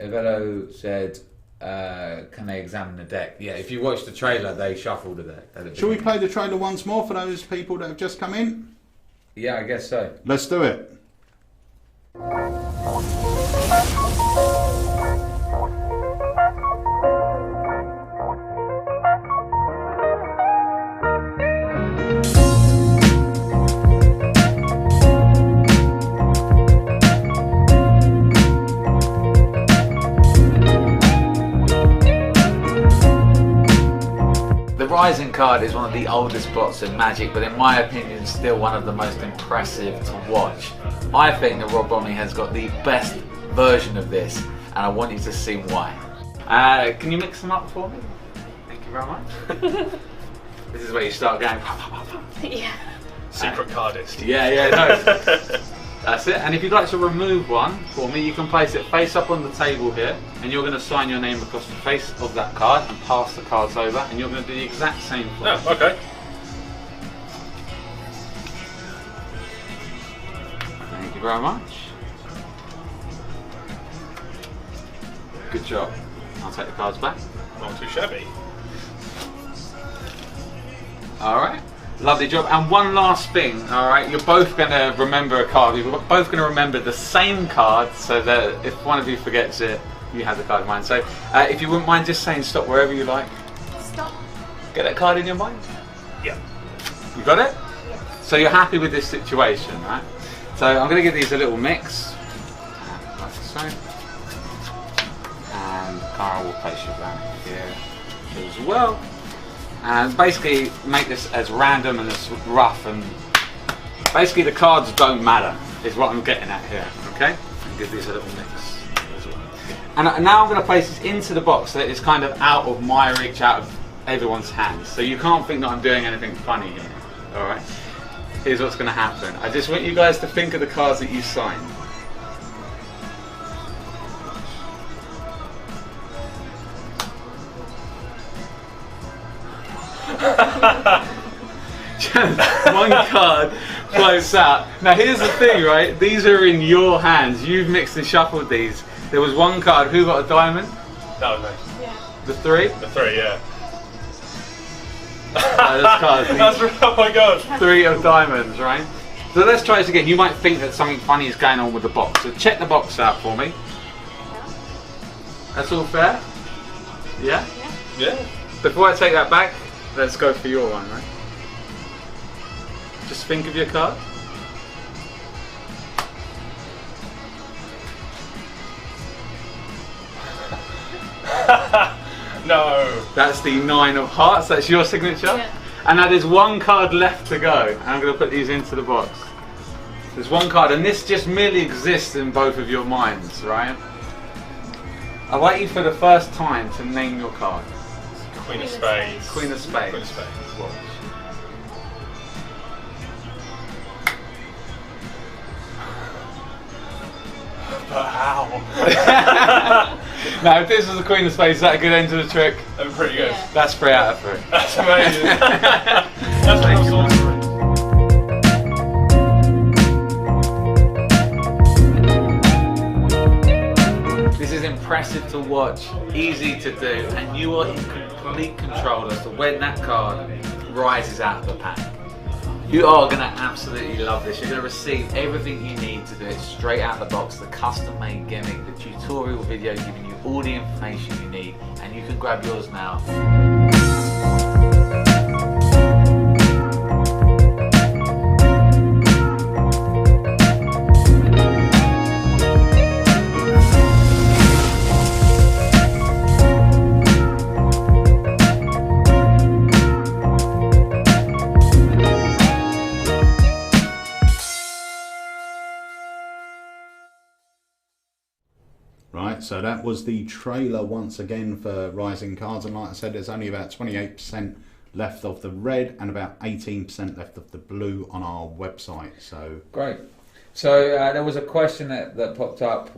Evello said. Can they examine the deck? Yeah, if you watch the trailer, they shuffle the deck. Shall we play the trailer once more for those people that have just come in? Yeah, I guess so. Let's do it. Rising card is one of the oldest bots in Magic, but in my opinion, still one of the most impressive to watch. I think that Rob Bromley has got the best version of this, and I want you to see why. Can you mix them up for me? Thank you very much. This is where you start going. Yeah. Secret cardist. Yeah, no. That's it. And if you'd like to remove one for me, you can place it face up on the table here, and you're going to sign your name across the face of that card and pass the cards over, and you're going to do the exact same for me. Oh, okay. Thank you very much. Good job. I'll take the cards back. Not too shabby. Alright. Lovely job. And one last thing, alright, you're both going to remember a card. You're both going to remember the same card, so that if one of you forgets it, you have the card in mind. So if you wouldn't mind just saying stop wherever you like. Stop. Get that card in your mind? Yeah. You got it? So you're happy with this situation, right? So I'm going to give these a little mix. Like so. And Cara will place you down here as well. And basically make this as random and as rough, and basically the cards don't matter is what I'm getting at here, okay? And give these a little mix as well. And now I'm going to place this into the box so that it's kind of out of my reach, out of everyone's hands. So you can't think that I'm doing anything funny here, alright? Here's what's going to happen. I just want you guys to think of the cards that you signed. One card floats out. Now here's the thing, right? These are in your hands. You've mixed and shuffled these. There was one card. Who got a diamond? That was nice. Yeah. The 3? The 3, yeah. Those cards. That's oh my god. 3 of diamonds, right? So let's try this again. You might think that something funny is going on with the box. So check the box out for me. That's all fair? Yeah? Yeah. Before I take that back, let's go for your one, right? Just think of your card. No. That's the 9 of hearts, that's your signature. Yeah. And now there's one card left to go. And I'm going to put these into the box. There's one card, and this just merely exists in both of your minds, right? I'd like you for the first time to name your card. Queen of Spades. Queen of Spades. Queen of Spades. But how? Now, if this was the Queen of Spades, is that a good end to the trick? I'm pretty good. Yeah. That's 3 out of 3. That's amazing. That's Thank you. awesome. This is impressive to watch, easy to do, and you are in complete control as to when that card rises out of the pack. You are going to absolutely love this. You're going to receive everything you need to do it straight out of the box, the custom-made gimmick, the tutorial video giving you all the information you need, and you can grab yours now. Right, so that was the trailer once again for Rising Cards, and like I said, there's only about 28% left of the red and about 18% left of the blue on our website. So Great. So there was a question that popped up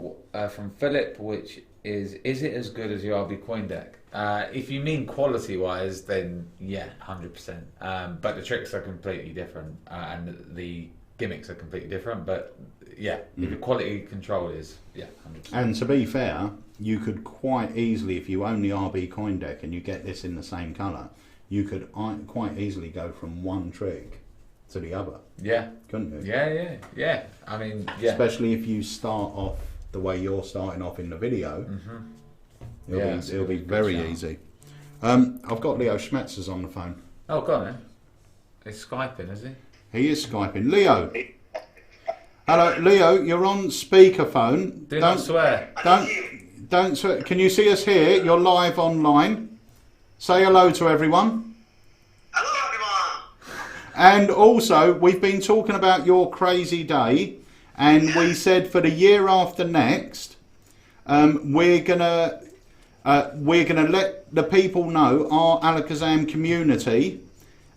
from Philip, which is it as good as your RB coin deck? If you mean quality-wise, then yeah, 100%. But the tricks are completely different, and the gimmicks are completely different. But yeah, if your quality control is 100%. And to be fair, you could quite easily, if you own the RB coin deck and you get this in the same colour, you could quite easily go from one trick to the other. Yeah. Couldn't you? Yeah. I mean, yeah. Especially if you start off the way you're starting off in the video. It'll be very easy. I've got Leo Schmetzers on the phone. Oh, go on then. He's Skyping, is he? He is Skyping. Leo. Hello, Leo, you're on speakerphone. Do not swear. Don't swear. Can you see us here? You're live online. Say hello to everyone. And also, we've been talking about your crazy day, and we said for the year after next, we're gonna let the people know, our Alakazam community,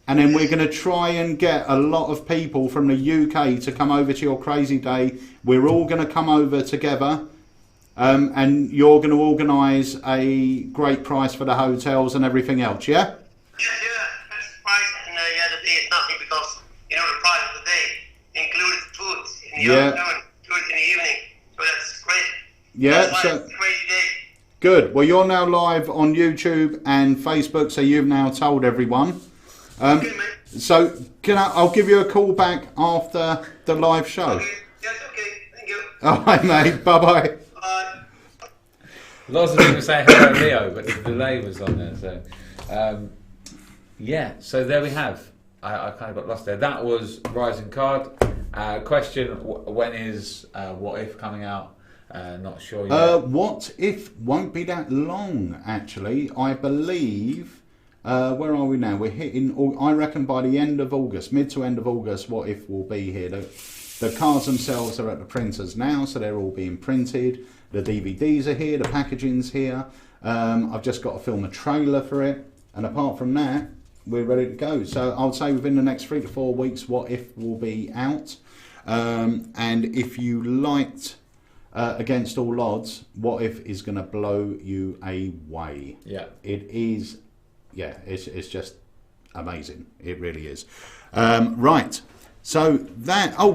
and then we're gonna try and get a lot of people from the UK to come over to your crazy day. We're all gonna come over together. And you're going to organise a great price for the hotels and everything else, yeah? Yeah, that's the price, and the day is nothing because, the price of the day includes food in the afternoon, food in the evening, so that's great. Yeah, that's why so it's a great day. good. Well, you're now live on YouTube and Facebook, so you've now told everyone. Okay, mate. So I'll give you a call back after the live show. Okay, yes, okay, thank you. All right, mate. Bye-bye. Lots of people say hello, Leo, but the delay was on there. So, yeah. So there we have. I kind of got lost there. That was Rising Card. Question: when is What If coming out? Not sure yet. What If won't be that long, actually. I believe. Where are we now? We're hitting. I reckon by the end of August, mid to end of August, What If will be here. The cards themselves are at the printers now, so they're all being printed. The DVDs are here, the packaging's here. I've just got to film a trailer for it. And apart from that, we're ready to go. So I would say within the next 3 to 4 weeks, What If will be out. And if you liked Against All Odds, What If is going to blow you away. Yeah. It is, it's just amazing. It really is. Right. So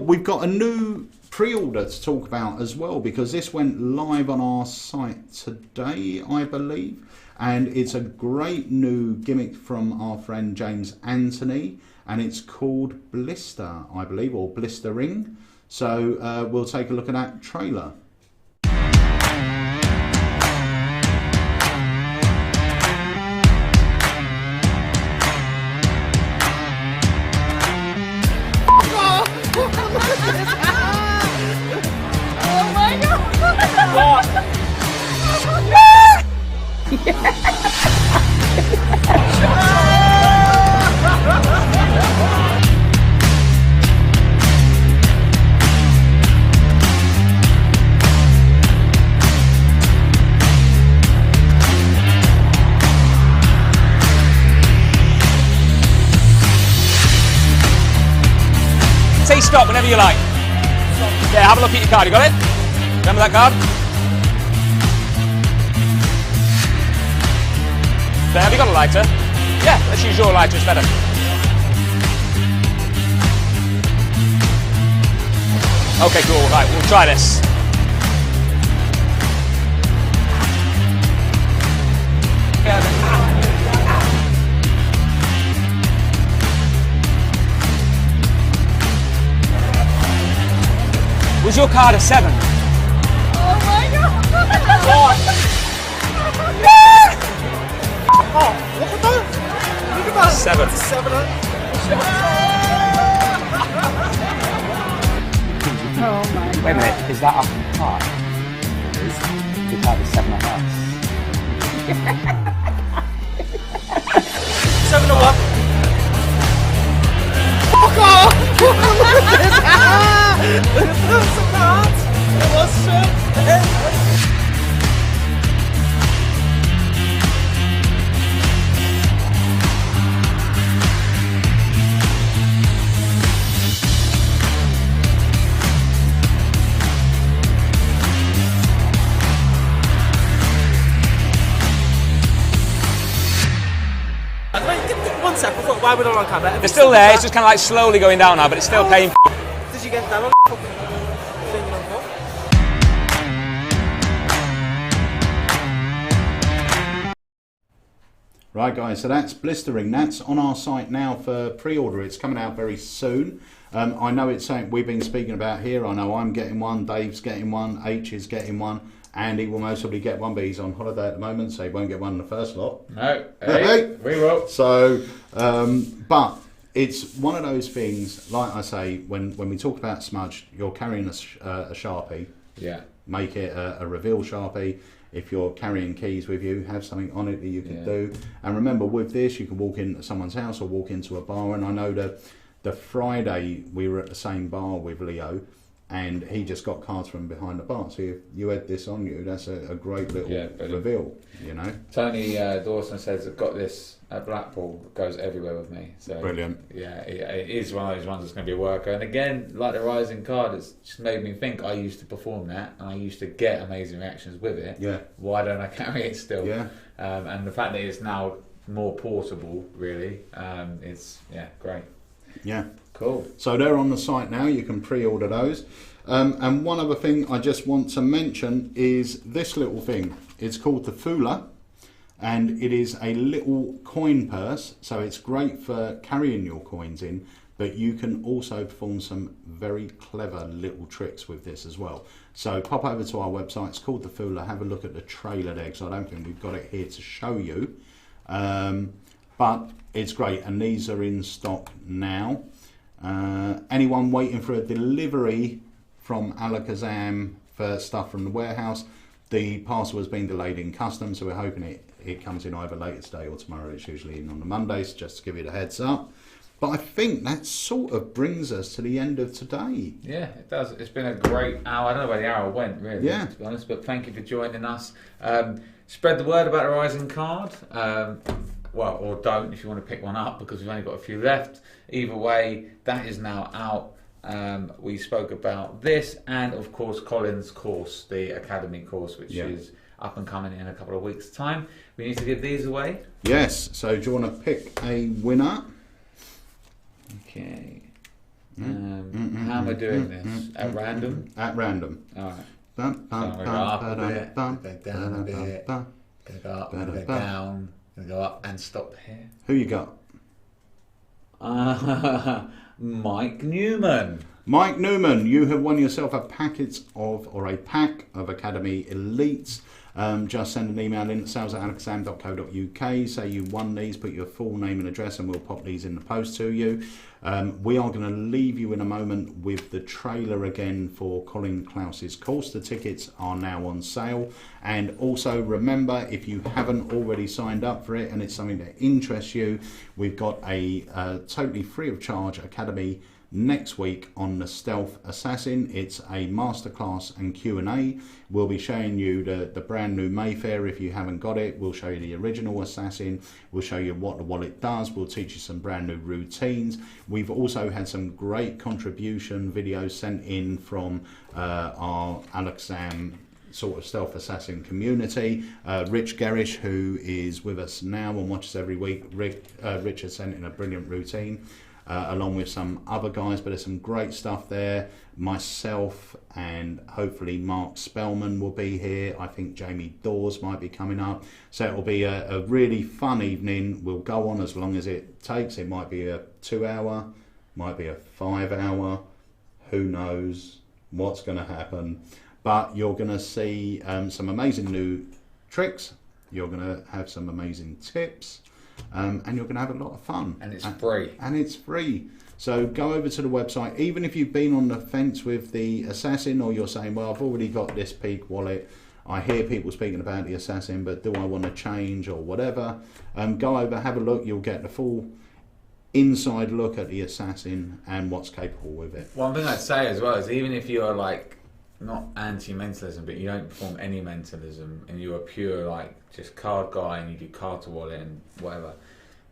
we've got a new pre-order to talk about as well, because this went live on our site today, I believe, and it's a great new gimmick from our friend James Anthony, and it's called Blister, I believe, or Blistering. So we'll take a look at that trailer. Say stop whenever you like. Yeah, have a look at your card. You got it? Remember that card? There, have you got a lighter? Yeah, let's use your lighter, it's better. Okay, cool. Right, we'll try this. Was your card a 7? Oh my god! Oh, look at that! Look at that! 7. It's a 7. Oh my god. Wait a minute, is that up in the card? It is. The card is 7.5. 7 or what? Fuck off! Look at this! That's a card! It was shit! One sec, why we're not on camera? They're still there, it's just kind of like slowly going down now, but it's still painful. Did you get down on thing on top? Right guys, so that's Blistering. That's on our site now for pre-order. It's coming out very soon. I know it's something we've been speaking about here. I know I'm getting one, Dave's getting one, H is getting one. Andy will most probably get one, but he's on holiday at the moment, so he won't get one in the first lot. No, hey, we will. So, but it's one of those things, like I say, when we talk about smudge, you're carrying a Sharpie. Yeah. Make it a reveal Sharpie. If you're carrying keys with you, have something on it that you can do. And remember, with this, you can walk into someone's house or walk into a bar. And I know The Friday we were at the same bar with Leo, and he just got cards from behind the bar. So if you had this on you, that's a great little reveal, you know. Tony Dawson says, I've got this at Blackpool, it goes everywhere with me. So Brilliant. Yeah, it is one of those ones that's going to be a worker. And again, like the Rising card, it's just made me think I used to perform that, and I used to get amazing reactions with it. Yeah. Why don't I carry it still? Yeah. And the fact that it's now more portable, really, it's, great. Yeah. Cool. So they're on the site now, you can pre-order those. And one other thing I just want to mention is this little thing. It's called the Fula, and it is a little coin purse, so it's great for carrying your coins in, but you can also perform some very clever little tricks with this as well. So pop over to our website, it's called the Fula, have a look at the trailer there, because I don't think we've got it here to show you. But it's great, and these are in stock now. Anyone waiting for a delivery from Alakazam for stuff from the warehouse, the parcel has been delayed in customs, so we're hoping it comes in either later today or tomorrow. It's usually in on the Mondays, just to give you the heads up. But I think that sort of brings us to the end of today. Yeah, it does. It's been a great hour. I don't know where the hour went, really, Yeah. to be honest, but thank you for joining us. Spread the word about the Rising card. Well, or don't if you want to pick one up, because we've only got a few left. Either way, that is now out. We spoke about this, and of course Colin's course, the Academy course, which is up and coming in a couple of weeks' time. We need to give these away. Yes, so do you want to pick a winner? Okay. How am I doing this? At random? At random. Alright. So I'm going to go up a bit, go down a bit, going to go up, going to go down, going to go up and stop here. Who you got? Mike Newman. Mike Newman, you have won yourself a pack of Academy Elites. Just send an email in at sales@alakazam.co.uk, say you won these, put your full name and address, and we'll pop these in the post to you. We are going to leave you in a moment with the trailer again for Colin Klaus's course. The tickets are now on sale, and also remember, if you haven't already signed up for it and it's something that interests you, we've got a totally free of charge Academy next week on the Stealth Assassin. It's a masterclass and Q&A. We'll be showing you the brand new Mayfair if you haven't got it. We'll show you the original Assassin. We'll show you what the wallet does. We'll teach you some brand new routines. We've also had some great contribution videos sent in from our Alakazam sort of Stealth Assassin community. Rich Gerish, who is with us now and watches every week, Richard sent in a brilliant routine. Along with some other guys, but there's some great stuff there. Myself and hopefully Mark Spellman will be here. I think Jamie Dawes might be coming up. So it'll be a really fun evening. We'll go on as long as it takes. It might be a 2 hour, might be a 5 hour. Who knows what's going to happen. But you're going to see some amazing new tricks. You're going to have some amazing tips. And you're going to have a lot of fun. And it's free. And it's free. So go over to the website. Even if you've been on the fence with the Assassin, or you're saying, well, I've already got this Peak wallet. I hear people speaking about the Assassin, but do I want to change or whatever? Go over, have a look. You'll get the full inside look at the Assassin and what's capable with it. One thing I'd say as well is, even if you're like not anti-mentalism, but you don't perform any mentalism, and you're a pure like just card guy and you do card to wallet and whatever,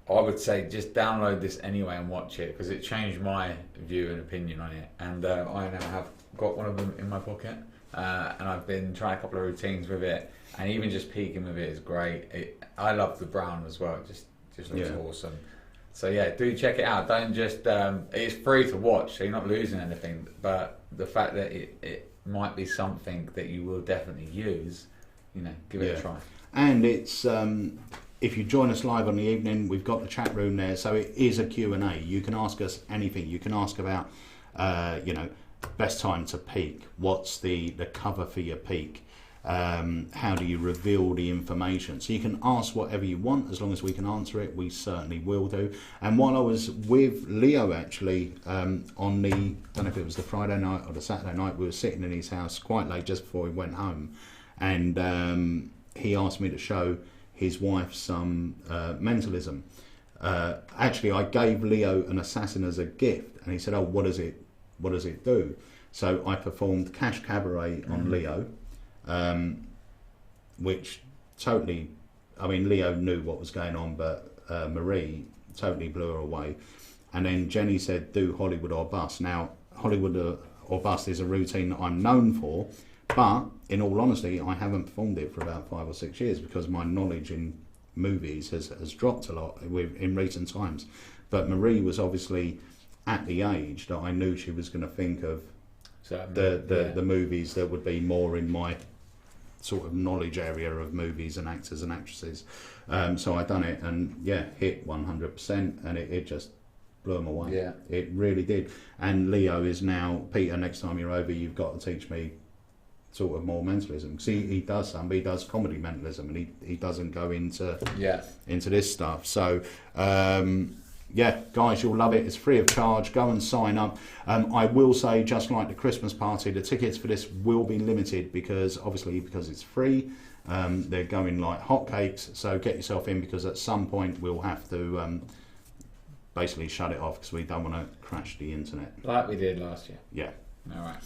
I would say just download this anyway and watch it, because it changed my view and opinion on it. And I now have got one of them in my pocket, and I've been trying a couple of routines with it, and even just peeking with it is great. I love the brown as well. It just looks awesome. So yeah, do check it out. Don't just it's free to watch, so you're not losing anything, but the fact that it might be something that you will definitely use, give it a try. And it's if you join us live on the evening, we've got the chat room there, so it is a Q&A. You can ask us anything. You can ask about best time to peak, what's the cover for your peak, how do you reveal the information. So you can ask whatever you want, as long as we can answer it, we certainly will do. And while I was with Leo actually on the, I don't know if it was the Friday night or the Saturday night, we were sitting in his house quite late just before we went home, and he asked me to show his wife some mentalism actually I gave Leo an assassin as a gift, and he said, "Oh, what does it do?" So I performed Cash Cabaret on Leo, which totally, I mean, Leo knew what was going on, but Marie totally blew her away. And then Jenny said, "Do Hollywood or Bust." Now, Hollywood or Bust is a routine that I'm known for, but in all honesty, I haven't performed it for about 5 or 6 years because my knowledge in movies has dropped a lot in recent times. But Marie was obviously at the age that I knew she was going to think of the movies that would be more in my sort of knowledge area of movies and actors and actresses. So I done it, and yeah, hit 100%, and it just blew them away. Yeah, it really did. And Leo is now, Peter, next time you're over, you've got to teach me sort of more mentalism, because he does some, but he does comedy mentalism, and he doesn't go into this stuff. So yeah, guys, you'll love it. It's free of charge. Go and sign up. I will say, just like the Christmas party, the tickets for this will be limited because it's free. They're going like hotcakes. So get yourself in, because at some point we'll have to basically shut it off because we don't want to crash the internet. Like we did last year. Yeah. All right.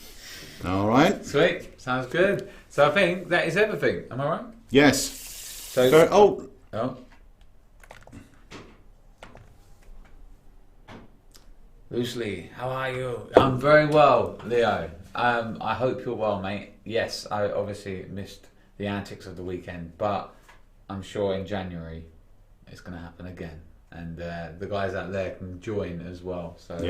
All right. Sweet. Sounds good. So I think that is everything. Am I right? Yes. So. Oh. Loosely, how are you? I'm very well, Leo. I hope you're well, mate. Yes, I obviously missed the antics of the weekend, but I'm sure in January it's going to happen again, and the guys out there can join as well. So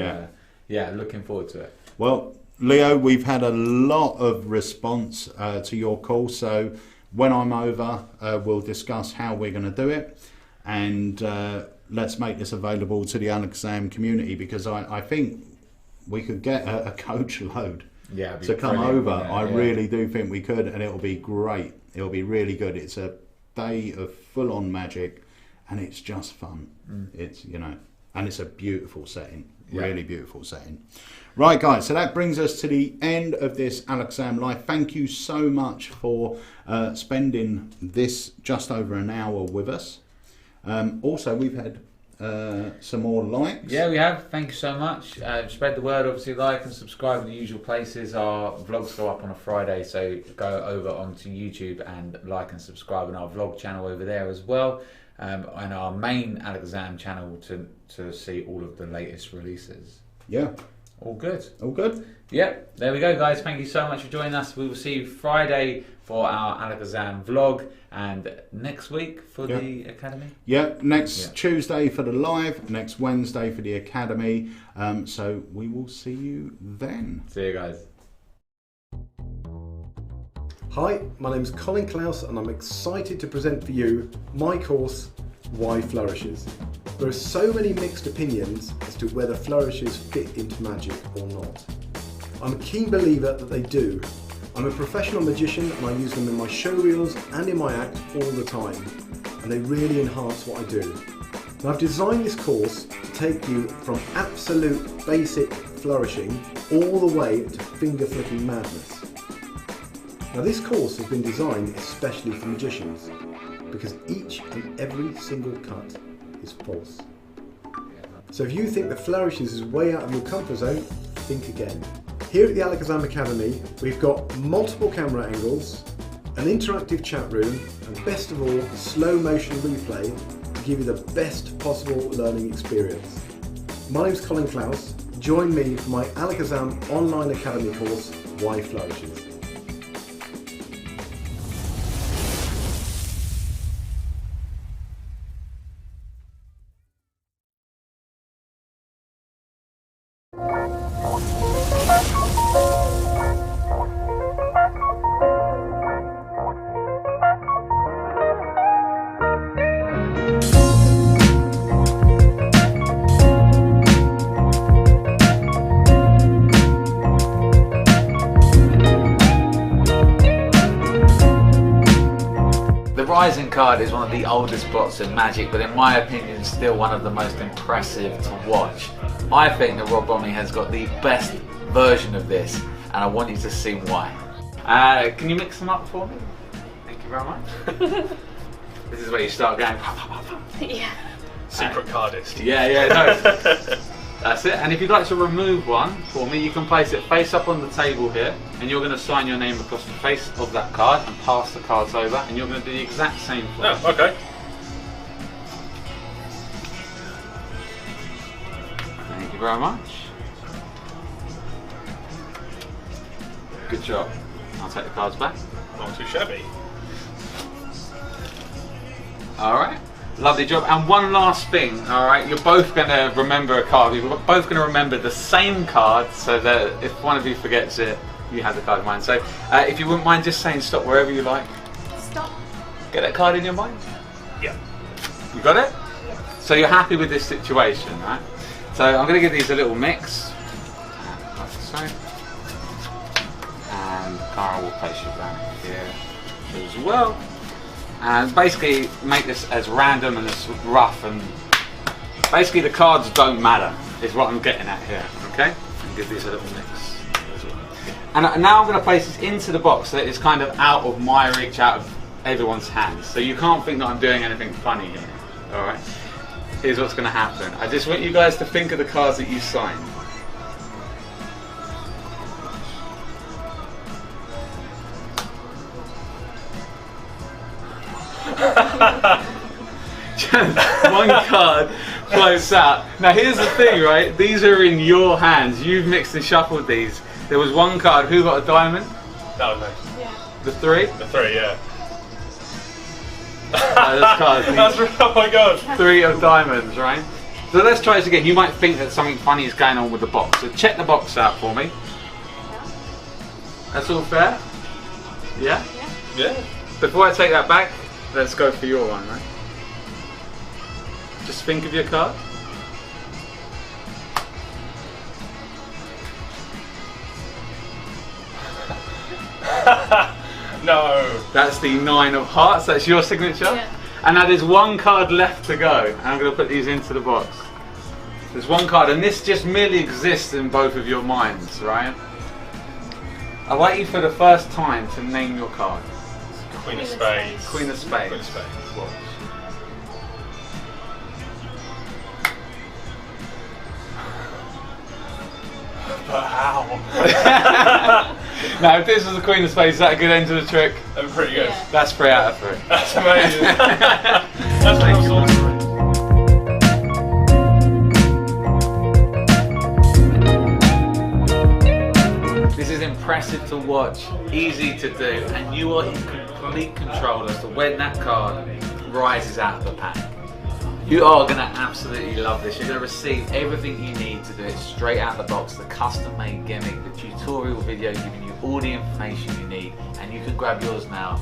yeah, looking forward to it. Well, Leo, we've had a lot of response to your call, so when I'm over, we'll discuss how we're going to do it, and let's make this available to the Alakazam community, because I think we could get a coach load to come over. I really do think we could, and it'll be great. It'll be really good. It's a day of full-on magic, and it's just fun. It's, and it's a beautiful setting, really beautiful setting. Right, guys, so that brings us to the end of this Alakazam Live. Thank you so much for spending this just over an hour with us. Also, we've had some more likes. Yeah, we have. Thank you so much. Spread the word. Obviously, like and subscribe in the usual places. Our vlogs go up on a Friday, so go over onto YouTube and like and subscribe on our vlog channel over there as well, and our main Alakazam channel to see all of the latest releases. Yeah. All good. All good? Yep, there we go, guys. Thank you so much for joining us. We will see you Friday for our Alakazam vlog, and next week for the Academy. Yep, next Tuesday for the live, next Wednesday for the Academy. So we will see you then. See you guys. Hi, my name is Colin Klaus, and I'm excited to present for you my course, Why Flourishes. There are so many mixed opinions as to whether flourishes fit into magic or not. I'm a keen believer that they do. I'm a professional magician, and I use them in my show reels and in my act all the time, and they really enhance what I do. And I've designed this course to take you from absolute basic flourishing all the way to finger flicking madness. Now, this course has been designed especially for magicians, because each and every single cut is false. So if you think that flourishes is way out of your comfort zone, think again. Here at the Alakazam Academy, we've got multiple camera angles, an interactive chat room, and best of all, slow motion replay to give you the best possible learning experience. My name's Colin Klaus. Join me for my Alakazam Online Academy course, Why Flourishes. Rising card is one of the oldest blots in Magic, but in my opinion still one of the most impressive to watch. I think that Rob Bromley has got the best version of this, and I want you to see why. Can you mix them up for me? Thank you very much. This is where you start going. Yeah. Secret cardist. Yeah, no. That's it. And if you'd like to remove one for me, you can place it face up on the table here, and you're going to sign your name across the face of that card and pass the cards over, and you're going to do the exact same for me. Oh, okay. Thank you very much. Good job. I'll take the cards back. Not too shabby. Alright. Lovely job. And one last thing, alright, you're both going to remember a card. You're both going to remember the same card, so that if one of you forgets it, you have the card in mind. So if you wouldn't mind just saying stop wherever you like. Stop. Get that card in your mind? Yeah. You got it? So you're happy with this situation, right? So I'm going to give these a little mix. Like so. And Cara will place you down here as well. And basically make this as random and as rough, and basically the cards don't matter is what I'm getting at here, okay? And give these a little mix as well. And now I'm going to place this into the box so that it's kind of out of my reach, out of everyone's hands. So you can't think that I'm doing anything funny here, alright? Here's what's going to happen. I just want you guys to think of the cards that you signed. One card floats out. Now here's the thing, right? These are in your hands. You've mixed and shuffled these. There was one card. Who got a diamond? That was nice. Yeah. The 3? The 3, yeah. This card. That's, oh my god. 3 of diamonds, right? So let's try this again. You might think that something funny is going on with the box. So check the box out for me. That's all fair? Yeah? Yeah. Before I take that back, let's go for your one, right? Just think of your card. No. That's the 9 of hearts, that's your signature. Yeah. And now there's one card left to go. And I'm going to put these into the box. There's one card, and this just merely exists in both of your minds, right? I want you for the first time to name your card. Queen of Spades. Queen of Spades. Queen of Spades. But how? Now, if this was the Queen of Spades, is that a good end to the trick? I'm pretty good. Yeah. That's 3 out of 3. That's amazing. That's awesome. This is impressive to watch, easy to do, and you are in complete control as to when that card rises out of the pack. You are going to absolutely love this. You're going to receive everything you need to do it straight out of the box, the custom made gimmick, the tutorial video giving you all the information you need, and you can grab yours now.